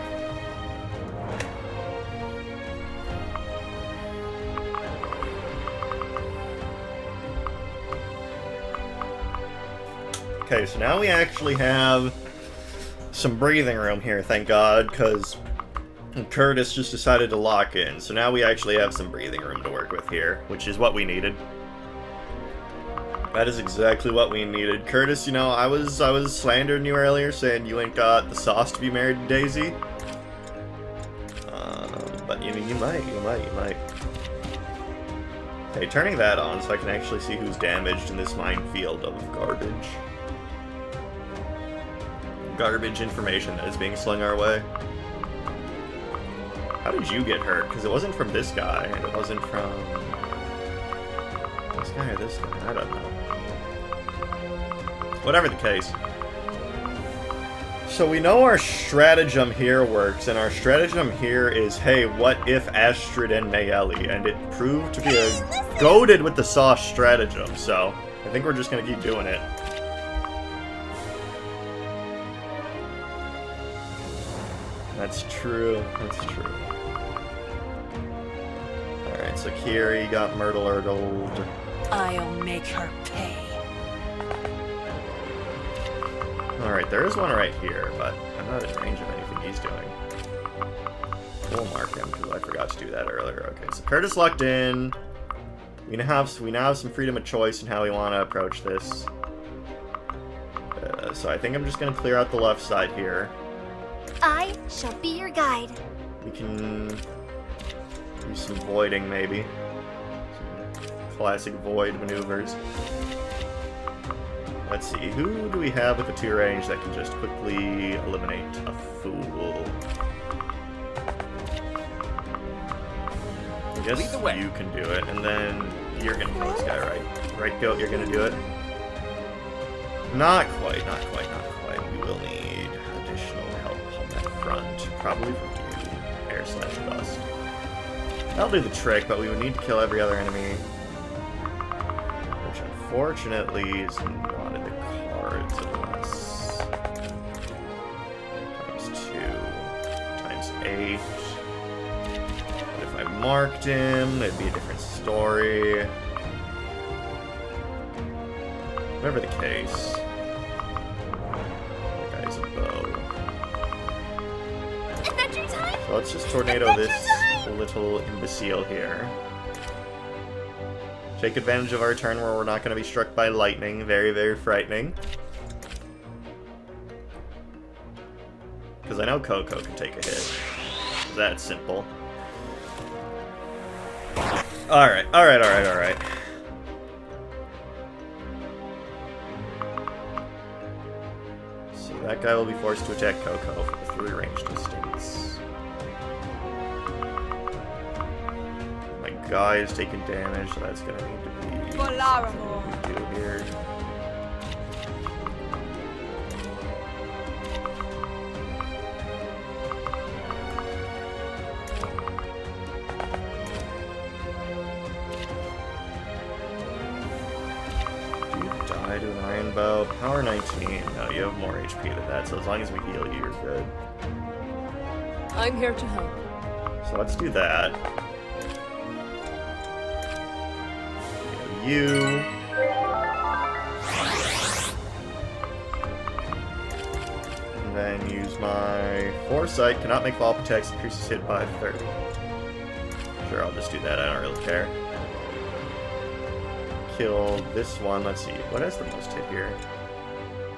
Okay, so now we actually have some breathing room here, thank God, because Curtis just decided to lock in. So now we actually have some breathing room to work with here, which is what we needed. That is exactly what we needed. Curtis, you know, I was slandering you earlier, saying you ain't got the sauce to be married to Daisy. But you might. Okay, turning that on so I can actually see who's damaged in this minefield of garbage. Garbage information that is being slung our way. How did you get hurt? Because it wasn't from this guy, and it wasn't from this guy or this guy. I don't know. Whatever the case. So we know our stratagem here works, and our stratagem here is, hey, what if Astrid and Nayeli? And it proved to be a goated with the sauce stratagem, so I think we're just going to keep doing it. That's true. That's true. Alright, so Kiri got myrtle-urdled. I'll make her pay. Alright, there is one right here, but I'm not in range of anything he's doing. We'll mark him, because I forgot to do that earlier. Okay, so Curtis locked in. We now have some freedom of choice in how we want to approach this. So I think I'm just going to clear out the left side here. I shall be your guide. We can do some voiding, maybe. Some classic void maneuvers. Let's see, who do we have with the 2 range that can just quickly eliminate a fool? I guess Lead the way. you can do it, and then you're gonna kill this guy, right? Right, Goat, you're gonna do it? Not quite, not quite, not quite. We will need additional help on that front. Probably from you, Air Slash Dust. That'll do the trick, but we would need to kill every other enemy. Which unfortunately is not in the cards unless... times 2, times 8. But if I marked him, it'd be a different story. Whatever the case. That guy's a bow. Adventure time! So let's just tornado this little imbecile here. Take advantage of our turn where we're not going to be struck by lightning. Very, very frightening. Because I know Coco can take a hit. That's simple. Alright, alright, alright, alright. So that guy will be forced to attack Coco for the 3 range distance. My guy is taking damage, so that's gonna need to be what we do here. Die to an iron bow. Power 19. No, you have more HP than that, so as long as we heal you, you're good. I'm here to help. So let's do that. You. And then use my Foresight. Cannot make fall attacks. Increases hit by 30. Sure, I'll just do that. I don't really care. Kill this one. Let's see. What has the most hit here?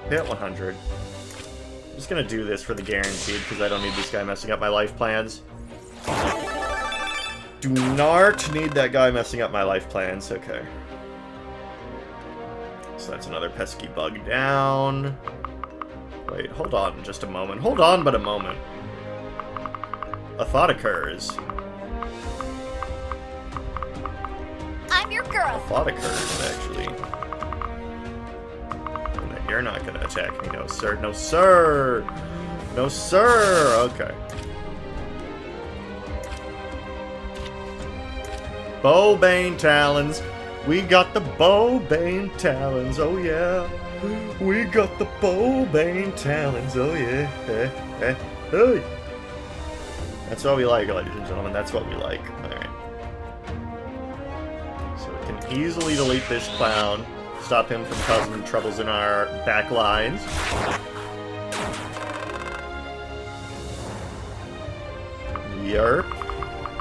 Hit 100. I'm just gonna do this for the guaranteed because I don't need this guy messing up my life plans. Do not need that guy messing up my life plans. Okay. So that's another pesky bug down. Wait, hold on just a moment. Hold on but a moment. A thought occurs. I'm your girl. A thought occurs, actually. And that you're not gonna attack me. No, sir. No, sir! No, sir! Okay. Bowbane Talons. We got the Bowbane Talons. Oh, yeah. We got the Bowbane Talons. Oh, yeah. Hey. That's what we like, ladies and gentlemen. That's what we like. Alright. So we can easily delete this clown. Stop him from causing troubles in our back lines. Yerp.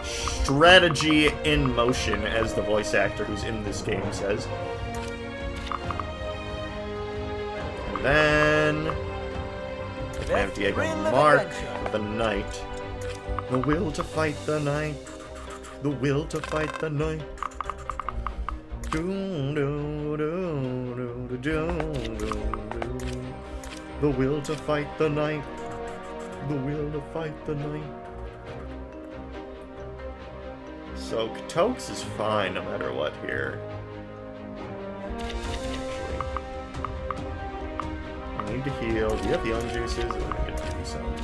Strategy in motion, as the voice actor who's in this game says. And then... I have Diego mark the knight. The will to fight the knight. The will to fight the knight. The will to fight the knight. The will to fight the knight. So, Katokes is fine no matter what here. Actually, I need to heal. Do you have healing juices? We're gonna get to do some.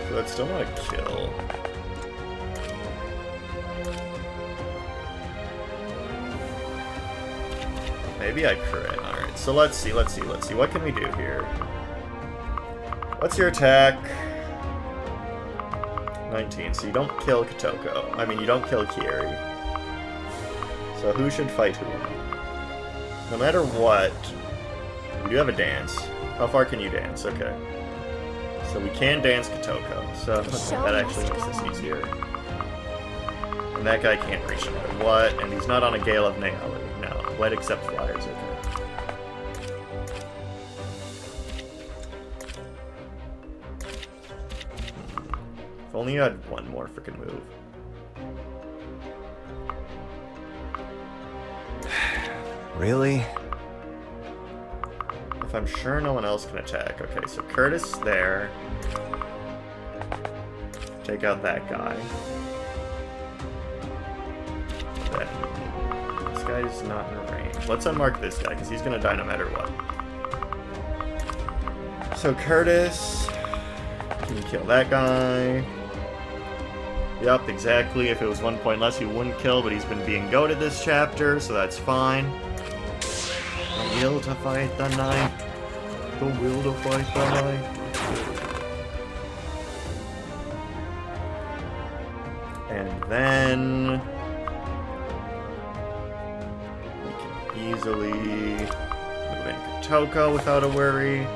So that's still not a kill. Maybe I crit. Alright, so let's see. What can we do here? What's your attack? 19. So you don't kill Katoko. I mean, you don't kill Kieri. So who should fight who? No matter what, we do have a dance. How far can you dance? Okay. So we can dance Katoko. So that actually makes this easier. And that guy can't reach no matter what, and he's not on a Gale of Nayeli. No, wet except flyers, okay. If only you had one more freaking move. Really? If I'm sure no one else can attack. Okay, so Curtis there. Take out that guy. This guy's not in range. Let's unmark this guy, because he's going to die no matter what. So Curtis, can you kill that guy? Yep, exactly. If it was 1 point less, he wouldn't kill, but he's been being goated this chapter, so that's fine. The will to fight the knight. The will to fight the knight. And then we can easily move in Kotoko without a worry.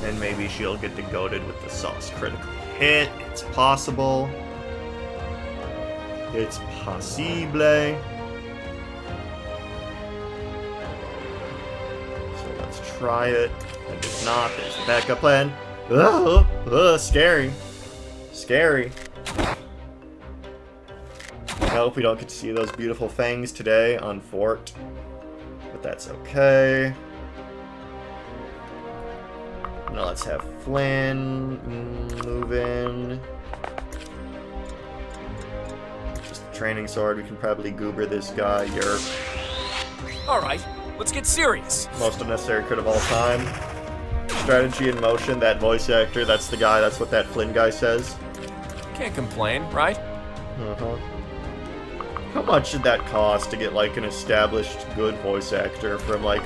And maybe she'll get degoated with the sauce critical hit. It's possible. It's possible. So let's try it. And if not, there's the backup plan. Ugh, scary. Scary. I hope we don't get to see those beautiful fangs today on Fort. But that's okay. Now let's have Flynn move in. Just a training sword. We can probably goober this guy. Yerp. Alright, let's get serious. Most unnecessary crit of all time. Strategy in motion. That voice actor. That's the guy. That's what that Flynn guy says. Can't complain, right? Uh-huh. How much did that cost to get, like, an established good voice actor from, like,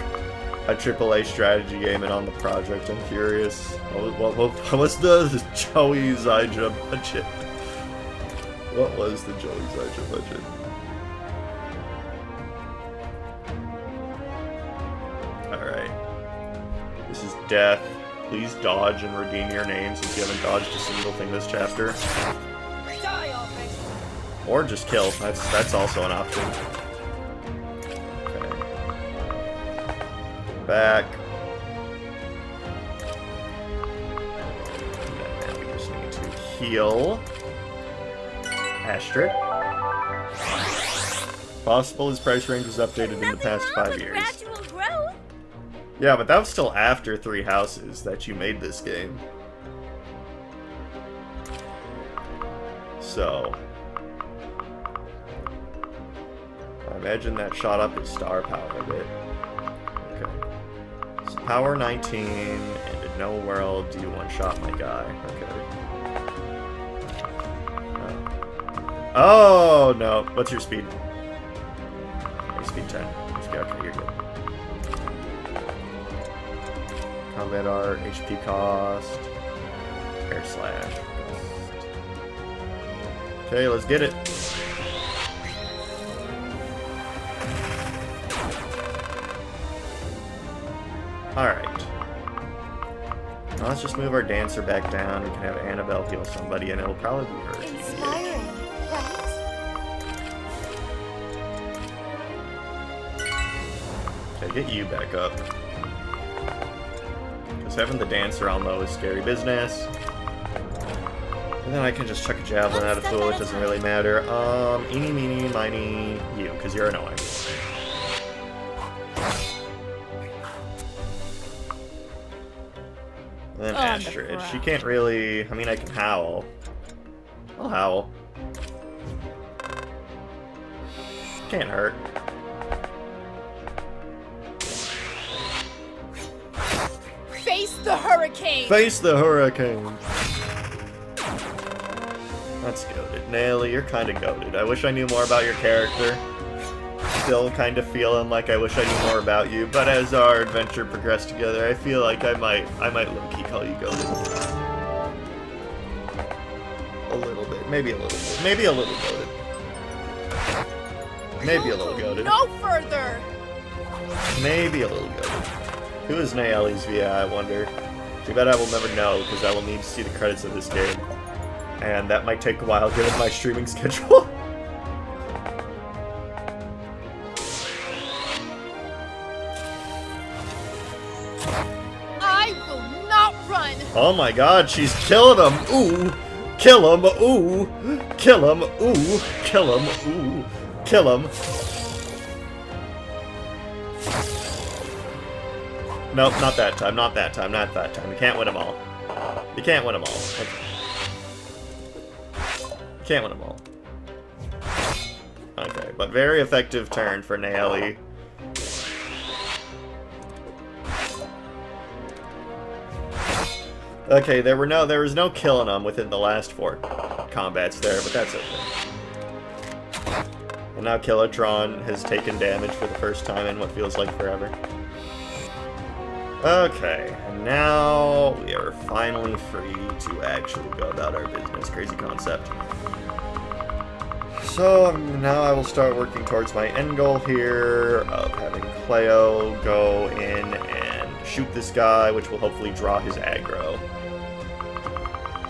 a AAA strategy game and on the project? I'm curious. What was the Joey Zyja budget? What was the Joey Zyja budget? Alright. This is death. Please dodge and redeem your name since you haven't dodged a single thing this chapter. Or just kill. That's also an option. Okay. Back. And then we just need to heal. Asterisk. Possible his price range was updated in the past 5 years. Yeah, but that was still after 3 houses that you made this game. So I imagine that shot up his star power a bit. Okay. So power 19, and in no world do you one-shot my guy. Okay. Oh, no. What's your speed? Your speed 10. Okay, you're good. Combat art, HP cost, air slash. Okay, let's get it. Alright. Now let's just move our dancer back down. We can have Annabelle heal somebody, and it'll probably be her. Inspiring, right? Okay, get you back up. Because having the dancer on low is scary business. And then I can just chuck a javelin at a fool, it doesn't really matter. Eeny, meeny, miny, you, because you're annoying. And then Astrid. She can't really... I mean, I can howl. I'll howl. Can't hurt. Face the hurricane! Face the hurricane! That's goated. Nayeli, you're kind of goated. I wish I knew more about your character. Still kind of feeling like I wish I knew more about you, but as our adventure progressed together, I feel like I might low-key call you goated. A little bit. Maybe a little bit. Maybe a little goated. Maybe a little goated. No further! Maybe a little goated. Who is Nayeli's VI, I wonder? Too bad I will never know, because I will need to see the credits of this game. And that might take a while given my streaming schedule. I will not run! Oh my god, she's killing him! Ooh! Kill him! Ooh! Kill him! Ooh! Kill him! Ooh! Kill him! Nope, not that time, not that time, not that time. You can't win them all. You can't win them all. Okay. Can't win them all. Okay, but very effective turn for Nayeli. Okay, there was no killing them within the last 4 combats there, but that's okay. And now Kilotron has taken damage for the first time in what feels like forever. Okay, and now we are finally free to actually go about our business. Crazy concept. So now I will start working towards my end goal here of having Cleo go in and shoot this guy, which will hopefully draw his aggro.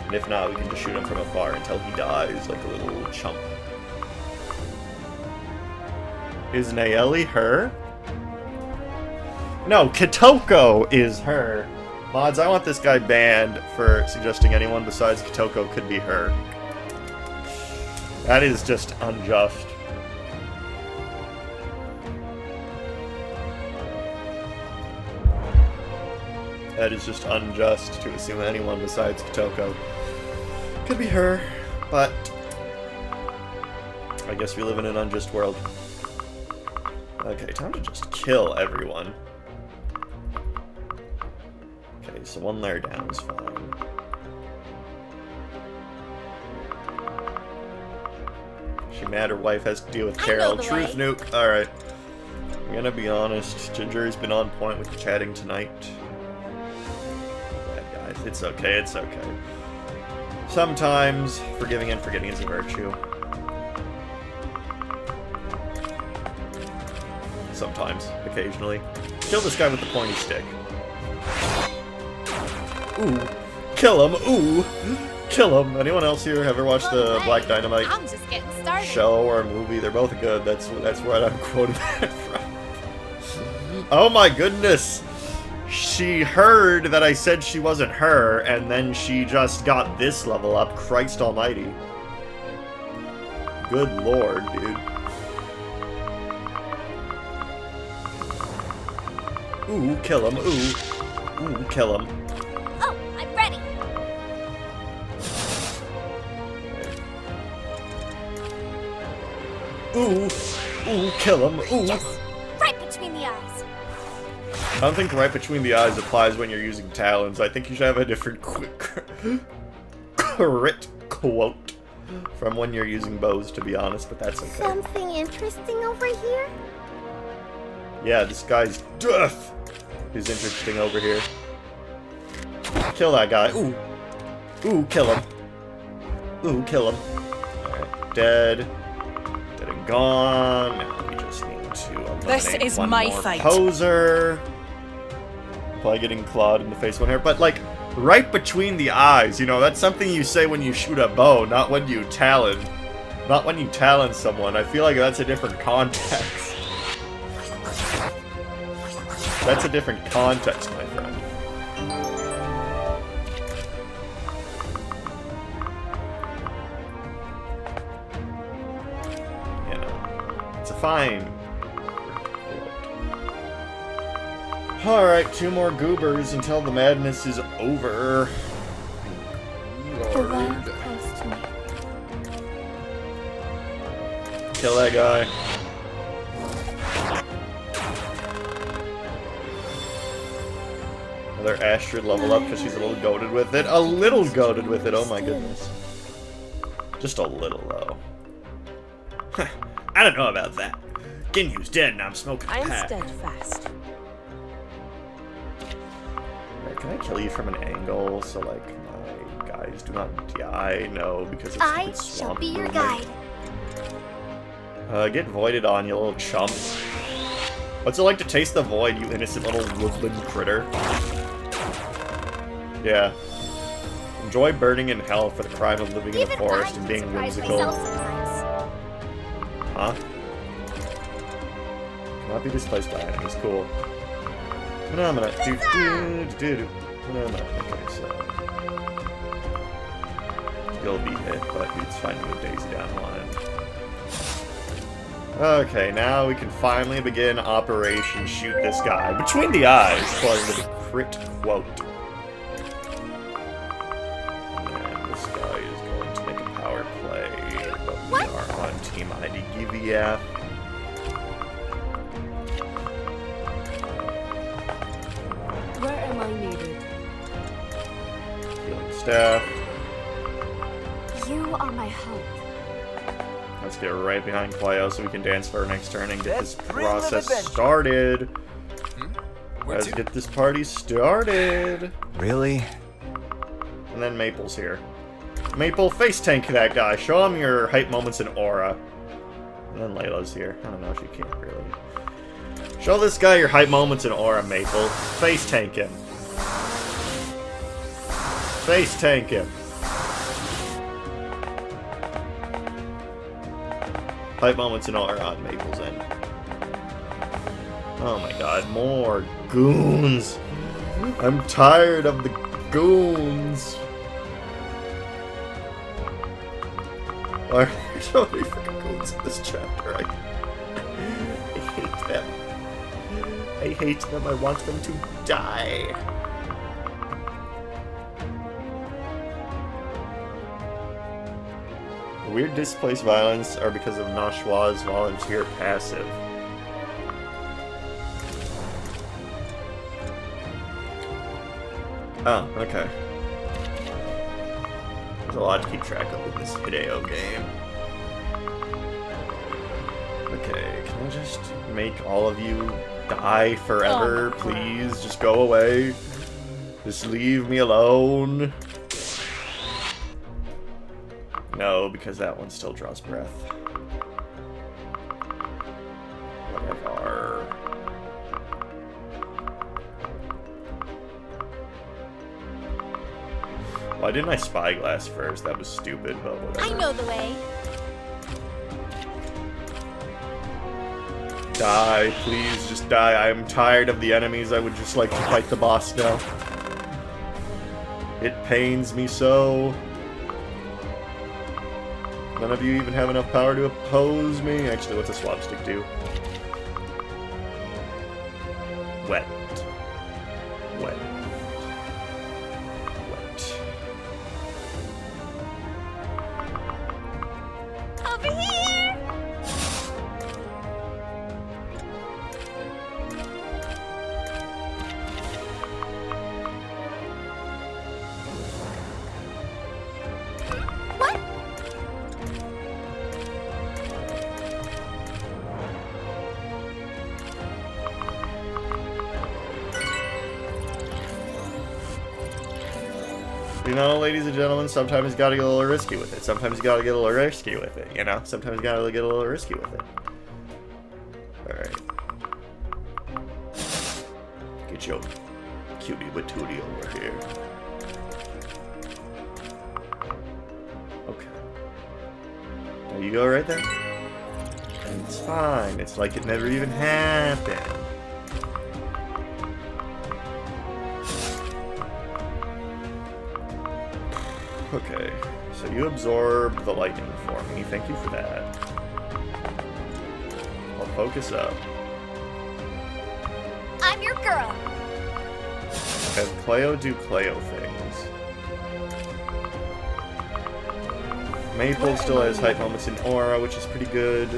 And if not, we can just shoot him from afar until he dies like a little chump. Is Nayeli her? No, Kitoko is her. Mods, I want this guy banned for suggesting anyone besides Kitoko could be her. That is just unjust. That is just unjust to assume anyone besides Kitoko could be her, but I guess we live in an unjust world. Okay, time to just kill everyone. Okay, so 1 layer down is fine. She mad her wife has to deal with Carol. Truth nuke. Alright. I'm gonna be honest, Ginger's been on point with the chatting tonight. Bad guys. It's okay, it's okay. Sometimes forgiving and forgetting is a virtue. Sometimes. Occasionally. Kill this guy with the pointy stick. Ooh. Kill him. Ooh. Kill him. Anyone else here ever watched the Black Dynamite I'm just getting started. show or movie? They're both good. That's what I'm quoting that from. Oh my goodness. She heard that I said she wasn't her, and then she just got this level up. Christ almighty. Good lord, dude. Ooh, kill him. Ooh. Ooh, kill him. Oh, I'm ready. Ooh. Ooh, kill him. Ooh. Yes! Right between the eyes. I don't think right between the eyes applies when you're using talons. I think you should have a different crit quote from when you're using bows, to be honest, but that's okay. Something interesting over here? Yeah, this guy's death is interesting over here. Kill that guy. Ooh. Ooh, kill him. Ooh, kill him. Alright, dead. Dead and gone. Now we just need to eliminate This is one my more fight. poser. Probably getting clawed in the face one here, but like, right between the eyes, you know, that's something you say when you shoot a bow, not when you talon. Not when you talon someone. I feel like that's a different context. That's a different context, my friend. You know, it's a fine. Alright, 2 more goobers until the madness is over. The wild close to me. Kill that guy. Another Astrid level up because she's a little goated with it. A little goated with it, oh my goodness. Just a little, though. I don't know about that. Ginyu's dead and I'm smoking a I'm pack. steadfast. Right, can I kill you from an angle so, like, my guys do not die? No, because it's I it's shall swamp be your movement. guide. Get voided on, you little chump. What's it like to taste the void, you innocent little woodland critter? Yeah. Enjoy burning in hell for the crime of living in Even a forest I and can being surprise whimsical. myself sometimes. Huh? Cannot be displaced by enemies. Cool. Phenomena. Phenomena. Okay, so you'll be hit, but it's fine to move Daisy down the line. Okay, now we can finally begin Operation Shoot This Guy between the eyes, according to the crit quote. And this guy is going to make a power play. Mighty Giviath. Where am I needed? Healing staff. You are my hope. Let's get right behind Cleo so we can dance for our next turn and get Let's this thrill of process adventure. started. Where Let's to? get this party started. Really? And then Maple's here. Maple, face tank that guy. Show him your hype moments and aura. And then Layla's here. I don't know, she can't really. Show this guy your hype moments and aura, Maple. Face tank him. Face tank him. Hype moments and aura on Maple's end. Oh my god, more goons. I'm tired of the goons. Why are there so many freaking goons in this chapter? I hate them. I hate them. I want them to die. The weird displaced violence are because of Nashua's volunteer passive. Oh, okay. There's a lot to keep track of in this Hideo game. Okay, can I just make all of you die forever, please? Just go away. Just leave me alone. No, because that one still draws breath. Whatever. Why didn't I spyglass first? That was stupid, but whatever. I know the way. Die, please, just die. I am tired of the enemies. I would just like to fight the boss now. It pains me so. None of you even have enough power to oppose me. Actually, what's a swap stick do? Wet. Wet. Wet. Over here! What? You know, ladies and gentlemen, sometimes you gotta get a little risky with it. Sometimes you gotta get a little risky with it, you know? Sometimes you gotta get a little risky with it. Alright. Get your cutie patootie over here. Okay. There you go right there. And it's fine. It's like it never even happened. Okay, so you absorb the lightning for me. Thank you for that. I'll focus up. I'm your girl. Have Cleo do Cleo things. Maple still has hype moments in aura, which is pretty good.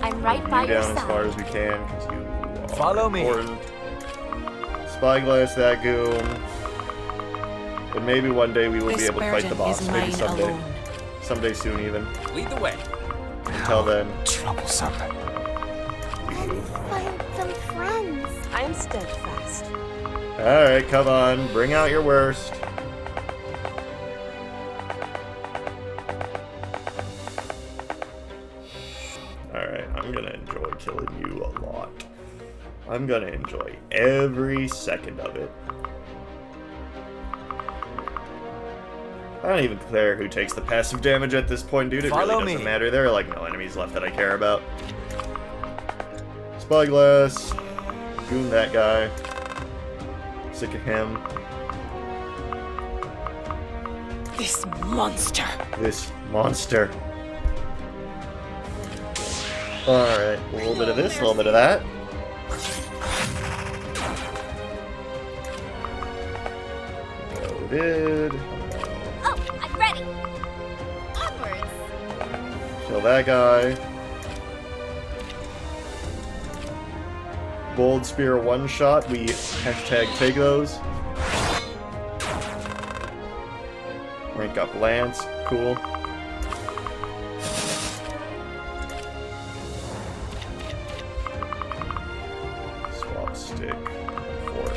I'm right by You your down as far side. as we can, because you are Follow me. important. Spyglass that goon. But maybe one day we will be able to fight the boss. Maybe someday. Someday soon even. Lead the way. Until then. Troublesome. Find some friends. I am steadfast. Alright, come on. Bring out your worst. Alright, I'm gonna enjoy killing you a lot. I'm gonna enjoy every second of it. I don't even care who takes the passive damage at this point, dude. It really Follow doesn't me. matter. There are like no enemies left that I care about. Spyglass. Goon that guy. Sick of him. This monster. This monster. Alright, a little bit of this, a little bit of that. Loaded. Oh, I'm ready. Kill that guy. Bold Spear one shot. We hashtag take those. Rank up Lance. Cool. Swap stick. Fork.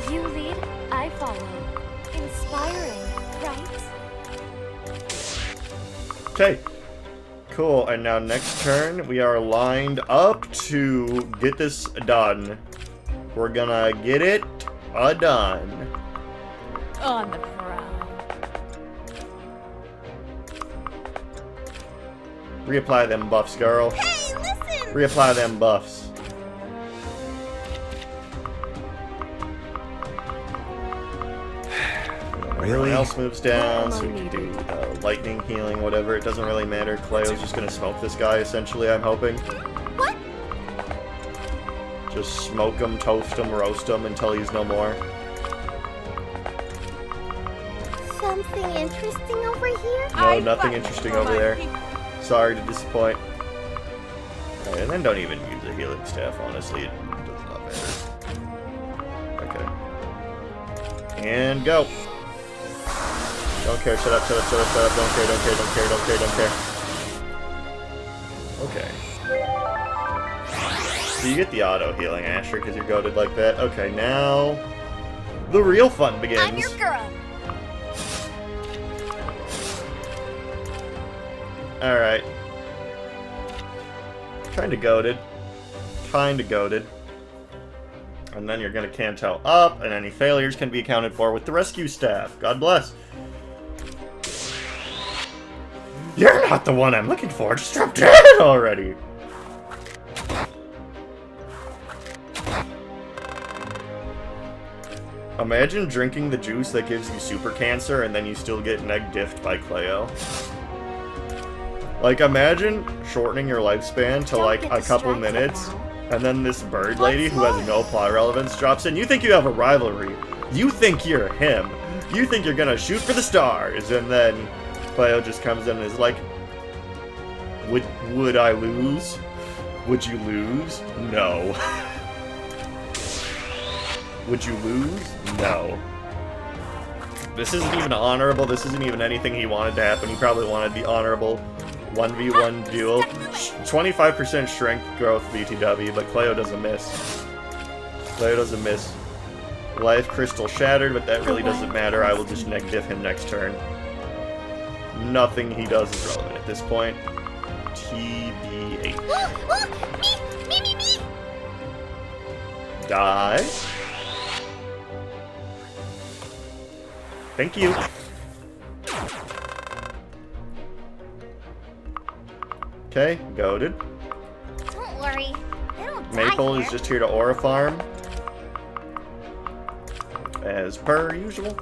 You lead, I follow. Inspiring, right? Okay. Cool. And now next turn, we are lined up to get this done. We're gonna get it done. On the prowl. Reapply them buffs, girl. Hey, listen! Reapply them buffs. Everyone Really? else moves down, so we can do lightning healing, whatever. It doesn't really matter. Cleo's just gonna smoke this guy, essentially, I'm hoping. What? Just smoke him, toast him, roast him until he's no more. Something interesting over here? No, nothing interesting over there. Sorry to disappoint. Alright, and then don't even use a healing staff, honestly. It does not matter. Okay. And go! Don't care, shut up, shut up, shut up, shut up, don't care, don't care, don't care, don't care, don't care. Okay. So you get the auto healing, Asher, because you're goated like that. Okay, now the real fun begins. I'm your girl. Alright. Kinda goated. Kinda goated. And then you're gonna Cantel up, and any failures can be accounted for with the rescue staff. God bless. You're not the one I'm looking for. Just drop dead already. Imagine drinking the juice that gives you super cancer and then you still get neg-diffed by Cleo. Like, imagine shortening your lifespan to like a couple minutes, and then this bird lady who has no plot relevance drops in. You think you have a rivalry. You think you're him. You think you're gonna shoot for the stars, and then Cleo just comes in and is like, Would I lose? Would you lose? No. Would you lose? No. This isn't even honorable. This isn't even anything he wanted to happen. He probably wanted the honorable 1v1 duel. 25% strength growth BTW, but Cleo doesn't miss. Cleo doesn't miss. Life Crystal shattered, but that really doesn't matter. I will just neg-diff him next turn. Nothing he does is relevant at this point. TBH. Me! Die. Thank you. Okay, goated. Don't worry. I don't Maple die is just here to aura farm. As per usual.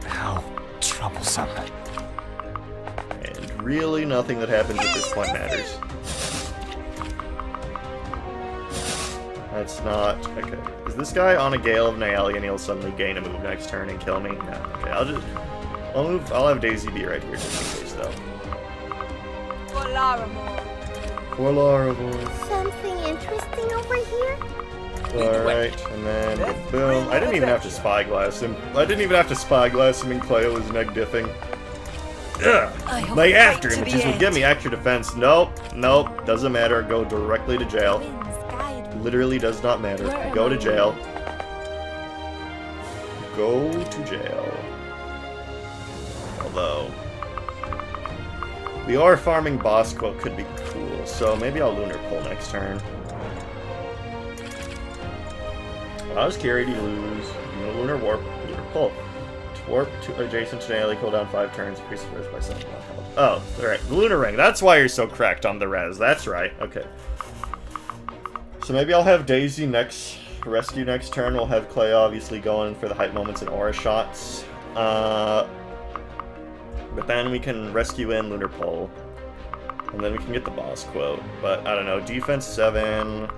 How troublesome. And really nothing that happens at this point matters. That's not... Okay. Is this guy on a Gale of Nayeli and he'll suddenly gain a move next turn and kill me? No. Okay, I'll have Daisy be right here just in case, though. For Laramore. Something interesting over here? Alright, and then boom. I didn't even have to spyglass him. And Cleo was neg-diffing. Ugh! My after images will give me extra defense. Nope, doesn't matter. Go directly to jail. Literally does not matter. Go to jail. Go to jail. Although, the ore farming boss quote could be cool, so maybe I'll lunar pull next turn. I was carried, you lose. No lunar warp, lunar pull. Warp to adjacent to Nayeli, cooldown 5 turns, increase the res by 7 health. Oh, alright. The lunar ring. That's why you're so cracked on the res. That's right. Okay. So maybe I'll have Daisy rescue next turn. We'll have Clay obviously going for the hype moments and aura shots. But then we can rescue in lunar pull. And then we can get the boss quote. But I don't know. Defense 7.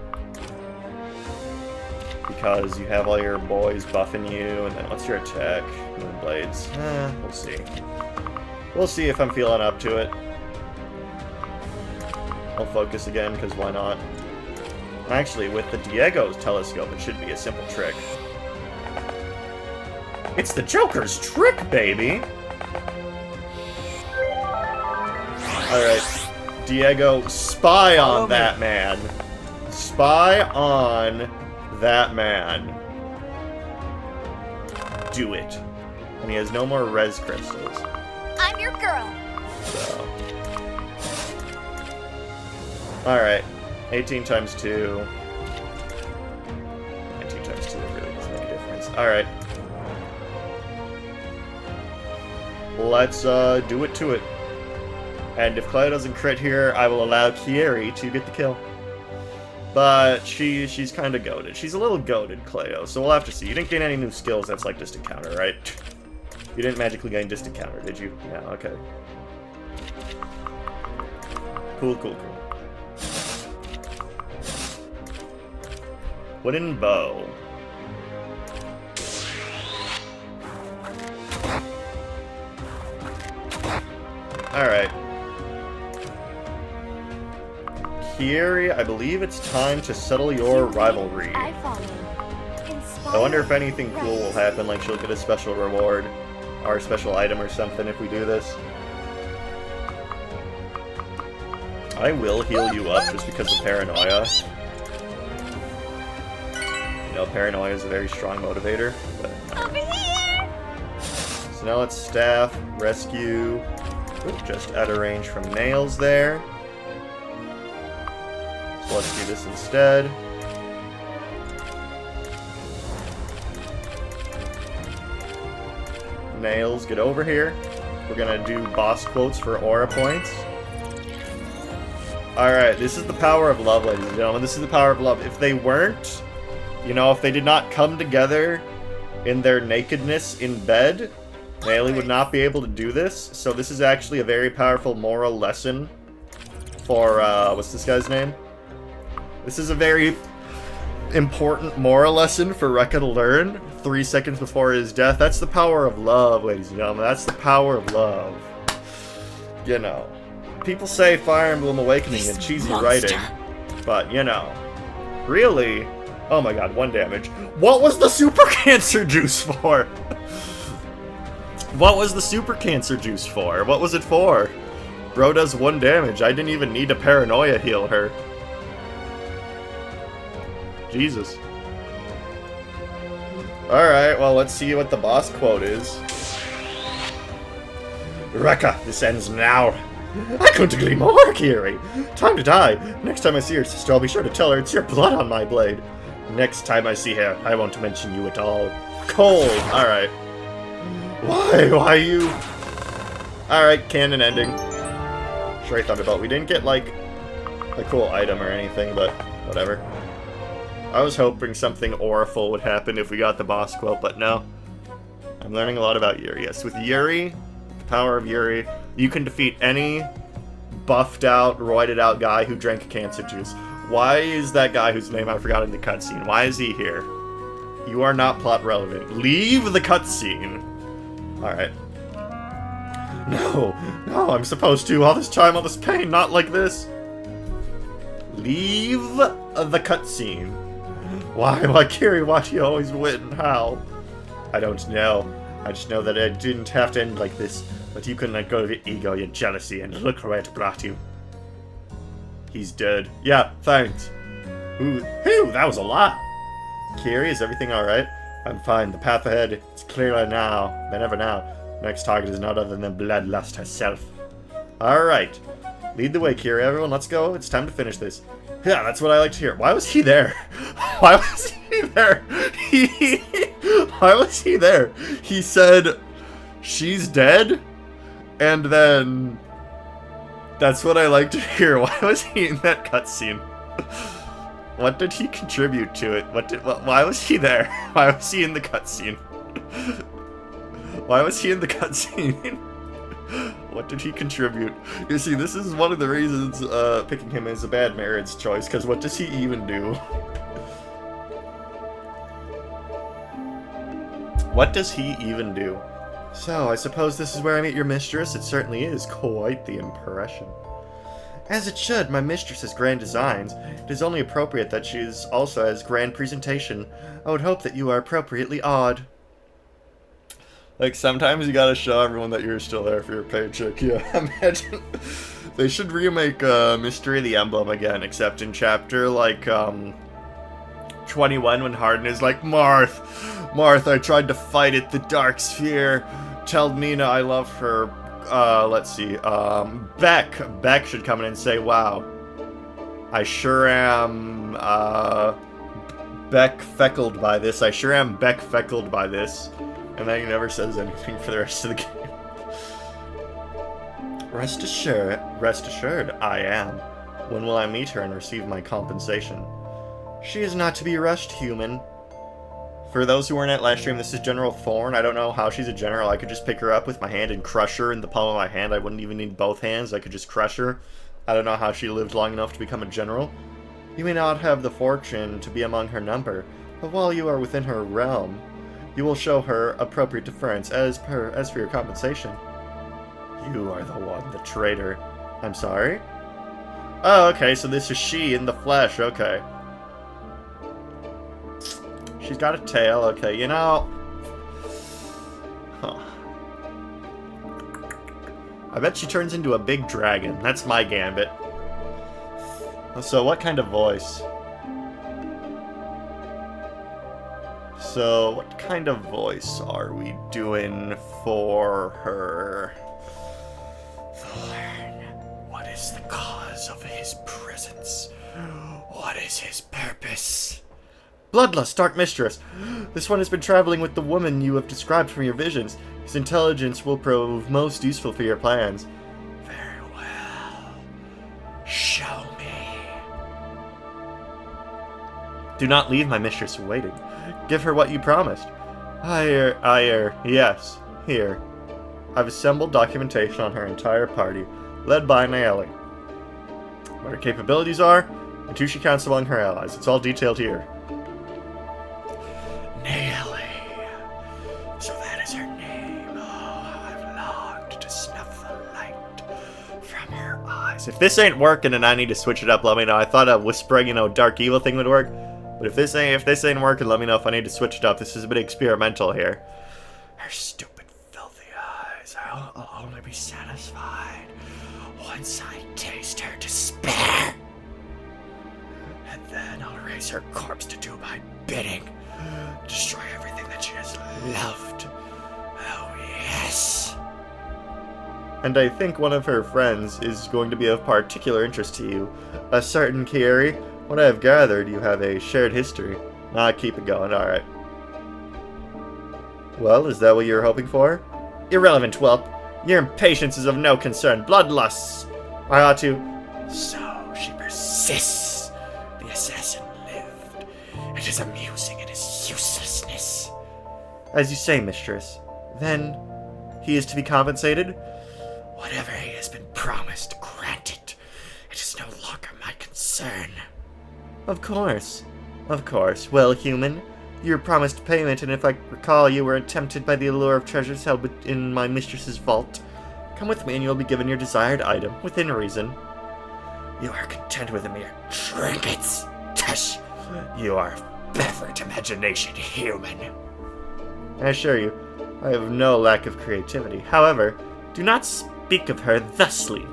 because you have all your boys buffing you, and then what's your attack? Moonblades. We'll see. We'll see if I'm feeling up to it. I'll focus again, because why not? Actually, with the Diego's telescope, it should be a simple trick. It's the Joker's trick, baby! Alright. Diego, spy on that man. Spy on that man. Do it. And he has no more res crystals. I'm your girl. So. Alright. 18 times 2. 19 times 2 really doesn't make a difference. Alright. Let's do it to it. And if Cleo doesn't crit here, I will allow Kieri to get the kill. But she's kind of goated. She's a little goated, Cleo, so we'll have to see. You didn't gain any new skills that's like distant counter, right? You didn't magically gain distant counter, did you? Yeah, okay. Cool, cool, cool. Wooden bow. Alright. Kieri, I believe it's time to settle your rivalry. I follow. I wonder if anything cool will happen, like she'll get a special reward, or a special item or something if we do this. I will heal you up just because of paranoia. You know, paranoia is a very strong motivator. But... Over here! So now let's staff, rescue. Ooh, just out of range from nails there. So let's do this instead. Nails, get over here. We're gonna do boss quotes for aura points. Alright, this is the power of love, ladies and gentlemen. This is the power of love. If they weren't, you know, if they did not come together in their nakedness in bed, Nayeli would not be able to do this. So this is actually a very powerful moral lesson for, what's this guy's name? This is a very important moral lesson for Rekka to learn 3 seconds before his death. That's the power of love, ladies and gentlemen. That's the power of love. You know, people say Fire Emblem Awakening and cheesy writing, but, you know, really... Oh my god, 1 damage. What was the super cancer juice for? What was the super cancer juice for? What was it for? Bro does 1 damage. I didn't even need to paranoia heal her. Jesus. Alright, well, let's see what the boss quote is. Rekka, this ends now. I couldn't agree more, Kieri. Time to die. Next time I see her sister, I'll be sure to tell her it's your blood on my blade. Next time I see her, I won't mention you at all. Cold. Alright. Why you... Alright, canon ending. Sure I thought about. We didn't get, like, a cool item or anything, but whatever. I was hoping something auriful would happen if we got the boss quote, but no. I'm learning a lot about Yuri. Yes, with Yuri, the power of Yuri, you can defeat any buffed out, roided out guy who drank cancer juice. Why is that guy whose name I forgot in the cutscene? Why is he here? You are not plot relevant. Leave the cutscene. Alright. No, I'm supposed to. All this time, all this pain, not like this. Leave the cutscene. Why, Kieri, why do you always win? How? I don't know. I just know that it didn't have to end like this. But you couldn't let go of your ego, your jealousy, and look where it brought you. He's dead. Yeah, thanks. Ooh, that was a lot. Kieri, is everything alright? I'm fine. The path ahead is clearer now than ever now. Next target is not other than Bloodlust herself. Alright. Lead the way, Kieri, everyone. Let's go. It's time to finish this. Yeah, that's what I like to hear. Why was he there? Why was he there? Why was he there? He said, she's dead? And then... That's what I like to hear. Why was he in that cutscene? What did he contribute to it? Why was he there? Why was he in the cutscene? Why was he in the cutscene? What did he contribute? You see, this is one of the reasons picking him as a bad marriage choice, because what does he even do? What does he even do? So, I suppose this is where I meet your mistress? It certainly is quite the impression. As it should, my mistress has grand designs. It is only appropriate that she also has grand presentation. I would hope that you are appropriately odd. Like, sometimes you gotta show everyone that you're still there for your paycheck. Yeah, imagine. They should remake Mystery of the Emblem again, except in chapter, like, 21, when Hardin is like, Marth, I tried to fight it, the Dark Sphere. Tell Nina I love her. Let's see, Beck should come in and say, wow, I sure am, Beck-feckled by this. I sure am Beck-feckled by this. And then he never says anything for the rest of the game. Rest assured, I am. When will I meet her and receive my compensation? She is not to be rushed, human. For those who weren't at last stream, this is General Thorn. I don't know how she's a general. I could just pick her up with my hand and crush her in the palm of my hand. I wouldn't even need both hands. I could just crush her. I don't know how she lived long enough to become a general. You may not have the fortune to be among her number, but while you are within her realm, you will show her appropriate deference as for your compensation. You are the one, the traitor. I'm sorry? Oh, okay, so this is she in the flesh, okay. She's got a tail, okay, you know... Huh. I bet she turns into a big dragon. That's my gambit. So, what kind of voice? So, what kind of voice are we doing for her? Thorn, what is the cause of his presence? What is his purpose? Bloodlust, Dark Mistress. This one has been traveling with the woman you have described from your visions. His intelligence will prove most useful for your plans. Very well. Show me. Do not leave my mistress waiting. Give her what you promised. Yes, here. I've assembled documentation on her entire party, led by Nayeli. What her capabilities are, and who she counts among her allies. It's all detailed here. Nayeli. So that is her name. Oh, how I've longed to snuff the light from her eyes. If this ain't working and I need to switch it up, let me know. I thought a whispering, dark evil thing would work. But if this ain't working, let me know if I need to switch it up. This is a bit experimental here. Her stupid, filthy eyes. I'll only be satisfied once I taste her despair. And then I'll raise her corpse to do my bidding. Destroy everything that she has loved. Oh, yes. And I think one of her friends is going to be of particular interest to you. A certain Kieri. What I have gathered, you have a shared history. Keep it going, alright. Well, is that what you were hoping for? Irrelevant, whelp. Your impatience is of no concern. Bloodlusts. I ought to... So, she persists. The assassin lived. It is amusing in his uselessness. As you say, mistress. Then, he is to be compensated? Whatever he has been promised, granted. It is no longer my concern. Of course. Well, human, you were promised payment, and if I recall, you were tempted by the allure of treasures held in my mistress's vault. Come with me, and you'll be given your desired item, within reason. You are content with a mere trinkets. Tush! You are of perfect imagination, human. I assure you, I have no lack of creativity. However, do not speak of her thusly.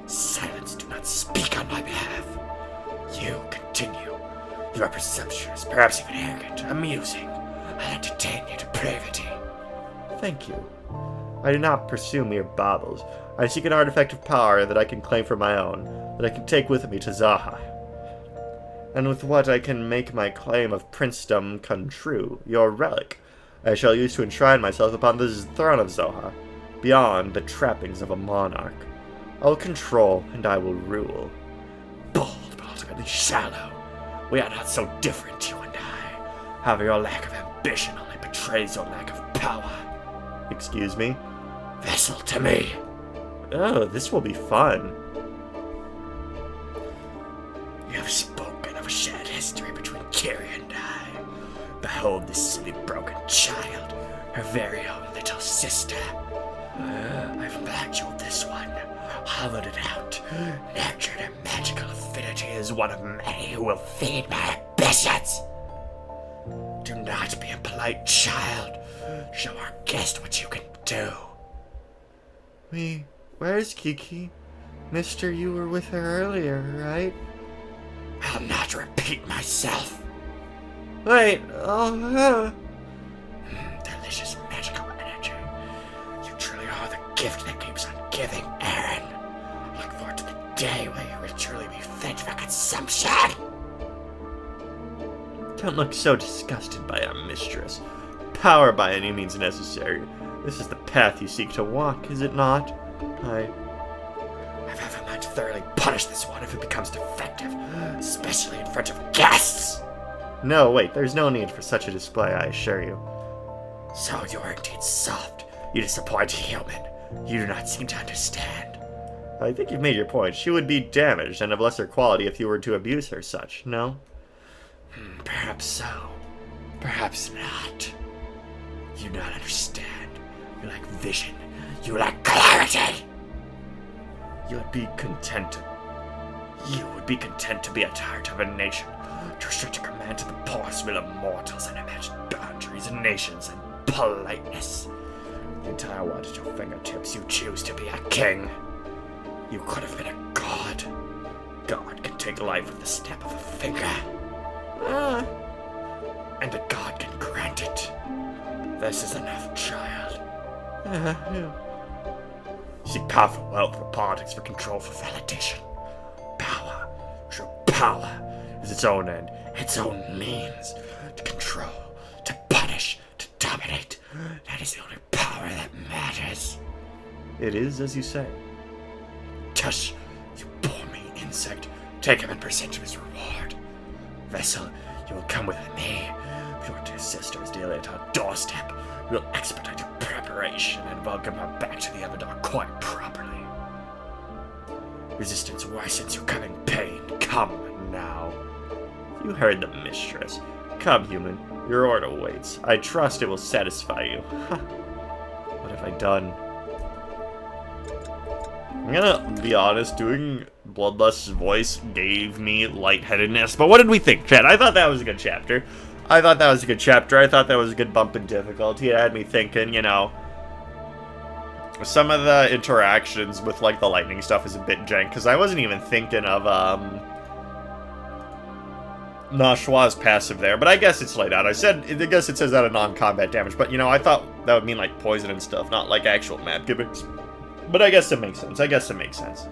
Silence, do not speak on my behalf. You continue. You are presumptuous, perhaps even arrogant, amusing. I entertain your depravity. Thank you. I do not pursue mere baubles. I seek an artifact of power that I can claim for my own, that I can take with me to Zaha. And with what I can make my claim of princedom come true, your relic, I shall use to enshrine myself upon the throne of Zoha, beyond the trappings of a monarch. I will control, and I will rule. Bold, but ultimately shallow. We are not so different, you and I. However, your lack of ambition only betrays your lack of power. Excuse me? Vessel to me. Oh, this will be fun. You have spoken of a shared history between Kiri and I. But how behold this silly broken child, her very own little sister. I've moduled this one, hollowed it out, nurtured her magical affinity as one of many who will feed my ambitions. Do not be a polite child. Show our guest what you can do. Where's Kiki? Mister, you were with her earlier, right? I'll not repeat myself. Wait, Delicious magical energy. You truly are the gift that keeps on giving, Aaron. Look forward to the day where you will truly be fit for consumption. Don't look so disgusted by our mistress. Power by any means necessary. This is the path you seek to walk, is it not? I've ever meant to thoroughly punish this one if it becomes defective, especially in front of guests. No, wait, there's no need for such a display, I assure you. So you're indeed soft, you disappointed human. You do not seem to understand. I think you've made your point. She would be damaged and of lesser quality if you were to abuse her such, no? Perhaps so. Perhaps not. You do not understand. You lack vision. You lack clarity. You would be content. You would be content to be a tyrant of a nation, to restrict your command to the poorest will of mortals and imagine boundaries and nations and politeness. The entire world at your fingertips. You choose to be a king. You could have been a god. God can take life with the snap of a finger. And a god can grant it. This is enough, child. You seek power for wealth, for politics, for control, for validation. Power, true power, is its own end, its own means. To control, to punish, to dominate. That is the only power that matters. It is as you say. Tush, you poor mean insect. Take him and present him his reward. Vessel, you will come with me. Your two sisters daily at our doorstep. We will expedite your preparation and welcome her back to the Everdark quite properly. Resistance worsens your coming pain. Come now. You heard the mistress. Come, human. Your order waits. I trust it will satisfy you. What have I done? I'm gonna be honest, doing Bloodlust's voice gave me lightheadedness, but what did we think, Chad? I thought that was a good chapter. I thought that was a good bump in difficulty. It had me thinking, you know, some of the interactions with, like, the lightning stuff is a bit jank, because I wasn't even thinking of, Nashua's passive there, but I guess it's laid out. I guess it says that of non-combat damage, but, you know, I thought that would mean, like, poison and stuff, not, like, actual map gimmicks. But I guess it makes sense.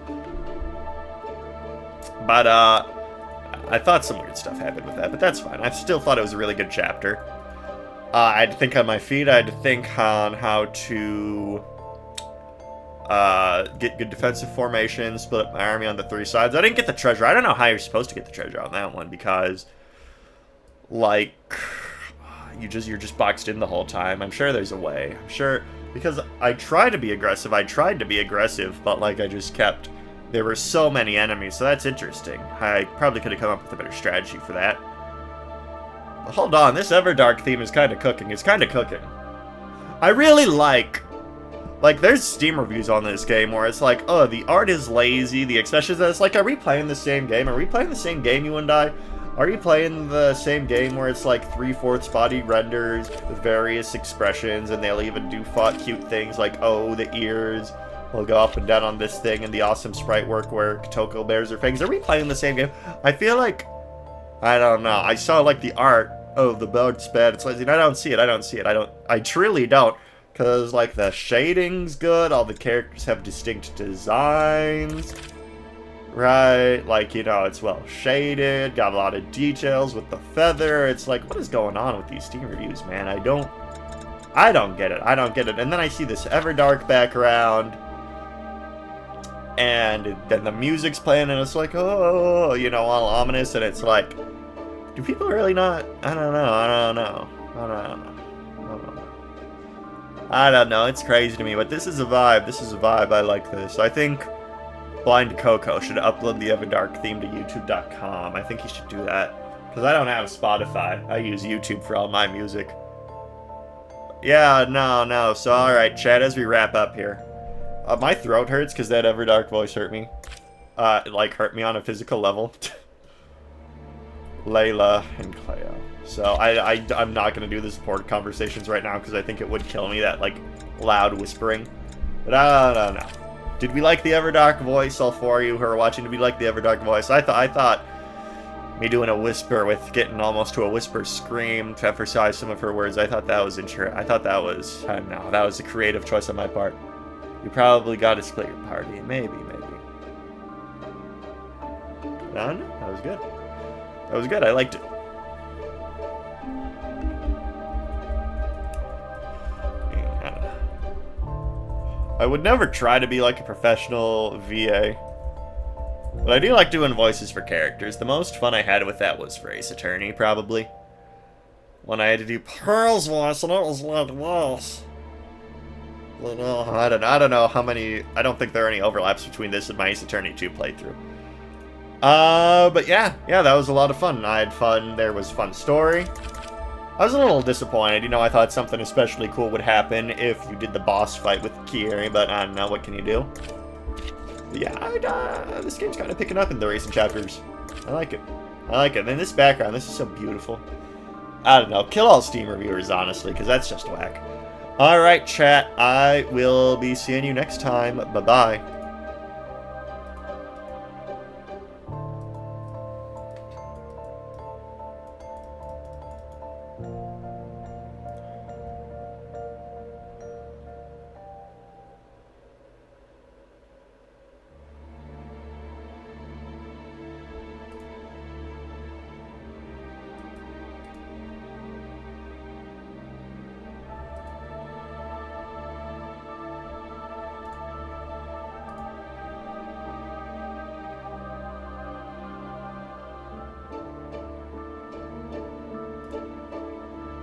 But, I thought some weird stuff happened with that, but that's fine. I still thought it was a really good chapter. I had to think on my feet. I had to think on how to get good defensive formation, split up my army on the three sides. I didn't get the treasure. I don't know how you're supposed to get the treasure on that one, because, like, you're just boxed in the whole time. I'm sure there's a way. I'm sure, because I tried to be aggressive, but, like, I just kept... There were so many enemies, so that's interesting. I probably could have come up with a better strategy for that. But hold on, this Everdark theme is kind of cooking. It's kind of cooking. I really like, there's Steam reviews on this game where it's like, oh, the art is lazy, the expressions, it's like, are we playing the same game? Are we playing the same game, you and I? Are you playing the same game where it's like 3/4 body renders with various expressions, and they'll even do cute things like, oh, the ears will go up and down on this thing, and the awesome sprite work where Kotoko bears her fangs? Are we playing the same game? I feel like, I don't know. I saw, like, the art of the bird's bed. It's lazy. I don't see it. I truly don't. Because, like, the shading's good. All the characters have distinct designs. Right? Like, you know, it's well shaded. Got a lot of details with the feather. It's like, what is going on with these Steam reviews, man? I don't get it. And then I see this Everdark background. And then the music's playing, and it's like, oh, you know, all ominous, and it's like, do people really not? I don't know. It's crazy to me, but this is a vibe. I like this. I think Blind Coco should upload the Everdark theme to YouTube.com. I think he should do that. Because I don't have Spotify. I use YouTube for all my music. Yeah, no. So, alright, chat, as we wrap up here. My throat hurts because that Everdark voice hurt me. Like, hurt me on a physical level. Layla and Cleo. So, I'm not going to do the support conversations right now because I think it would kill me, that, like, loud whispering. But I don't know. Did we like the Everdark voice, all four of you who are watching? Did we like the Everdark voice? I thought me doing a whisper with getting almost to a whisper scream to emphasize some of her words, I thought that was interesting. I thought that was, I don't know, that was a creative choice on my part. You probably got to split your party. Maybe. No, that was good. That was good. I liked it. I don't know. I would never try to be like a professional VA. But I do like doing voices for characters. The most fun I had with that was for Ace Attorney, probably. When I had to do Pearl's voice, and it was like this. I don't know how many... I don't think there are any overlaps between this and my Ace Attorney 2 playthrough. But yeah, that was a lot of fun. I had fun. There was fun story. I was a little disappointed. You know, I thought something especially cool would happen if you did the boss fight with Kieri, but I don't know. What can you do? But yeah, this game's kind of picking up in the recent chapters. I like it. And this background, this is so beautiful. I don't know. Kill all Steam reviewers, honestly, because that's just whack. Alright, chat. I will be seeing you next time. Bye-bye.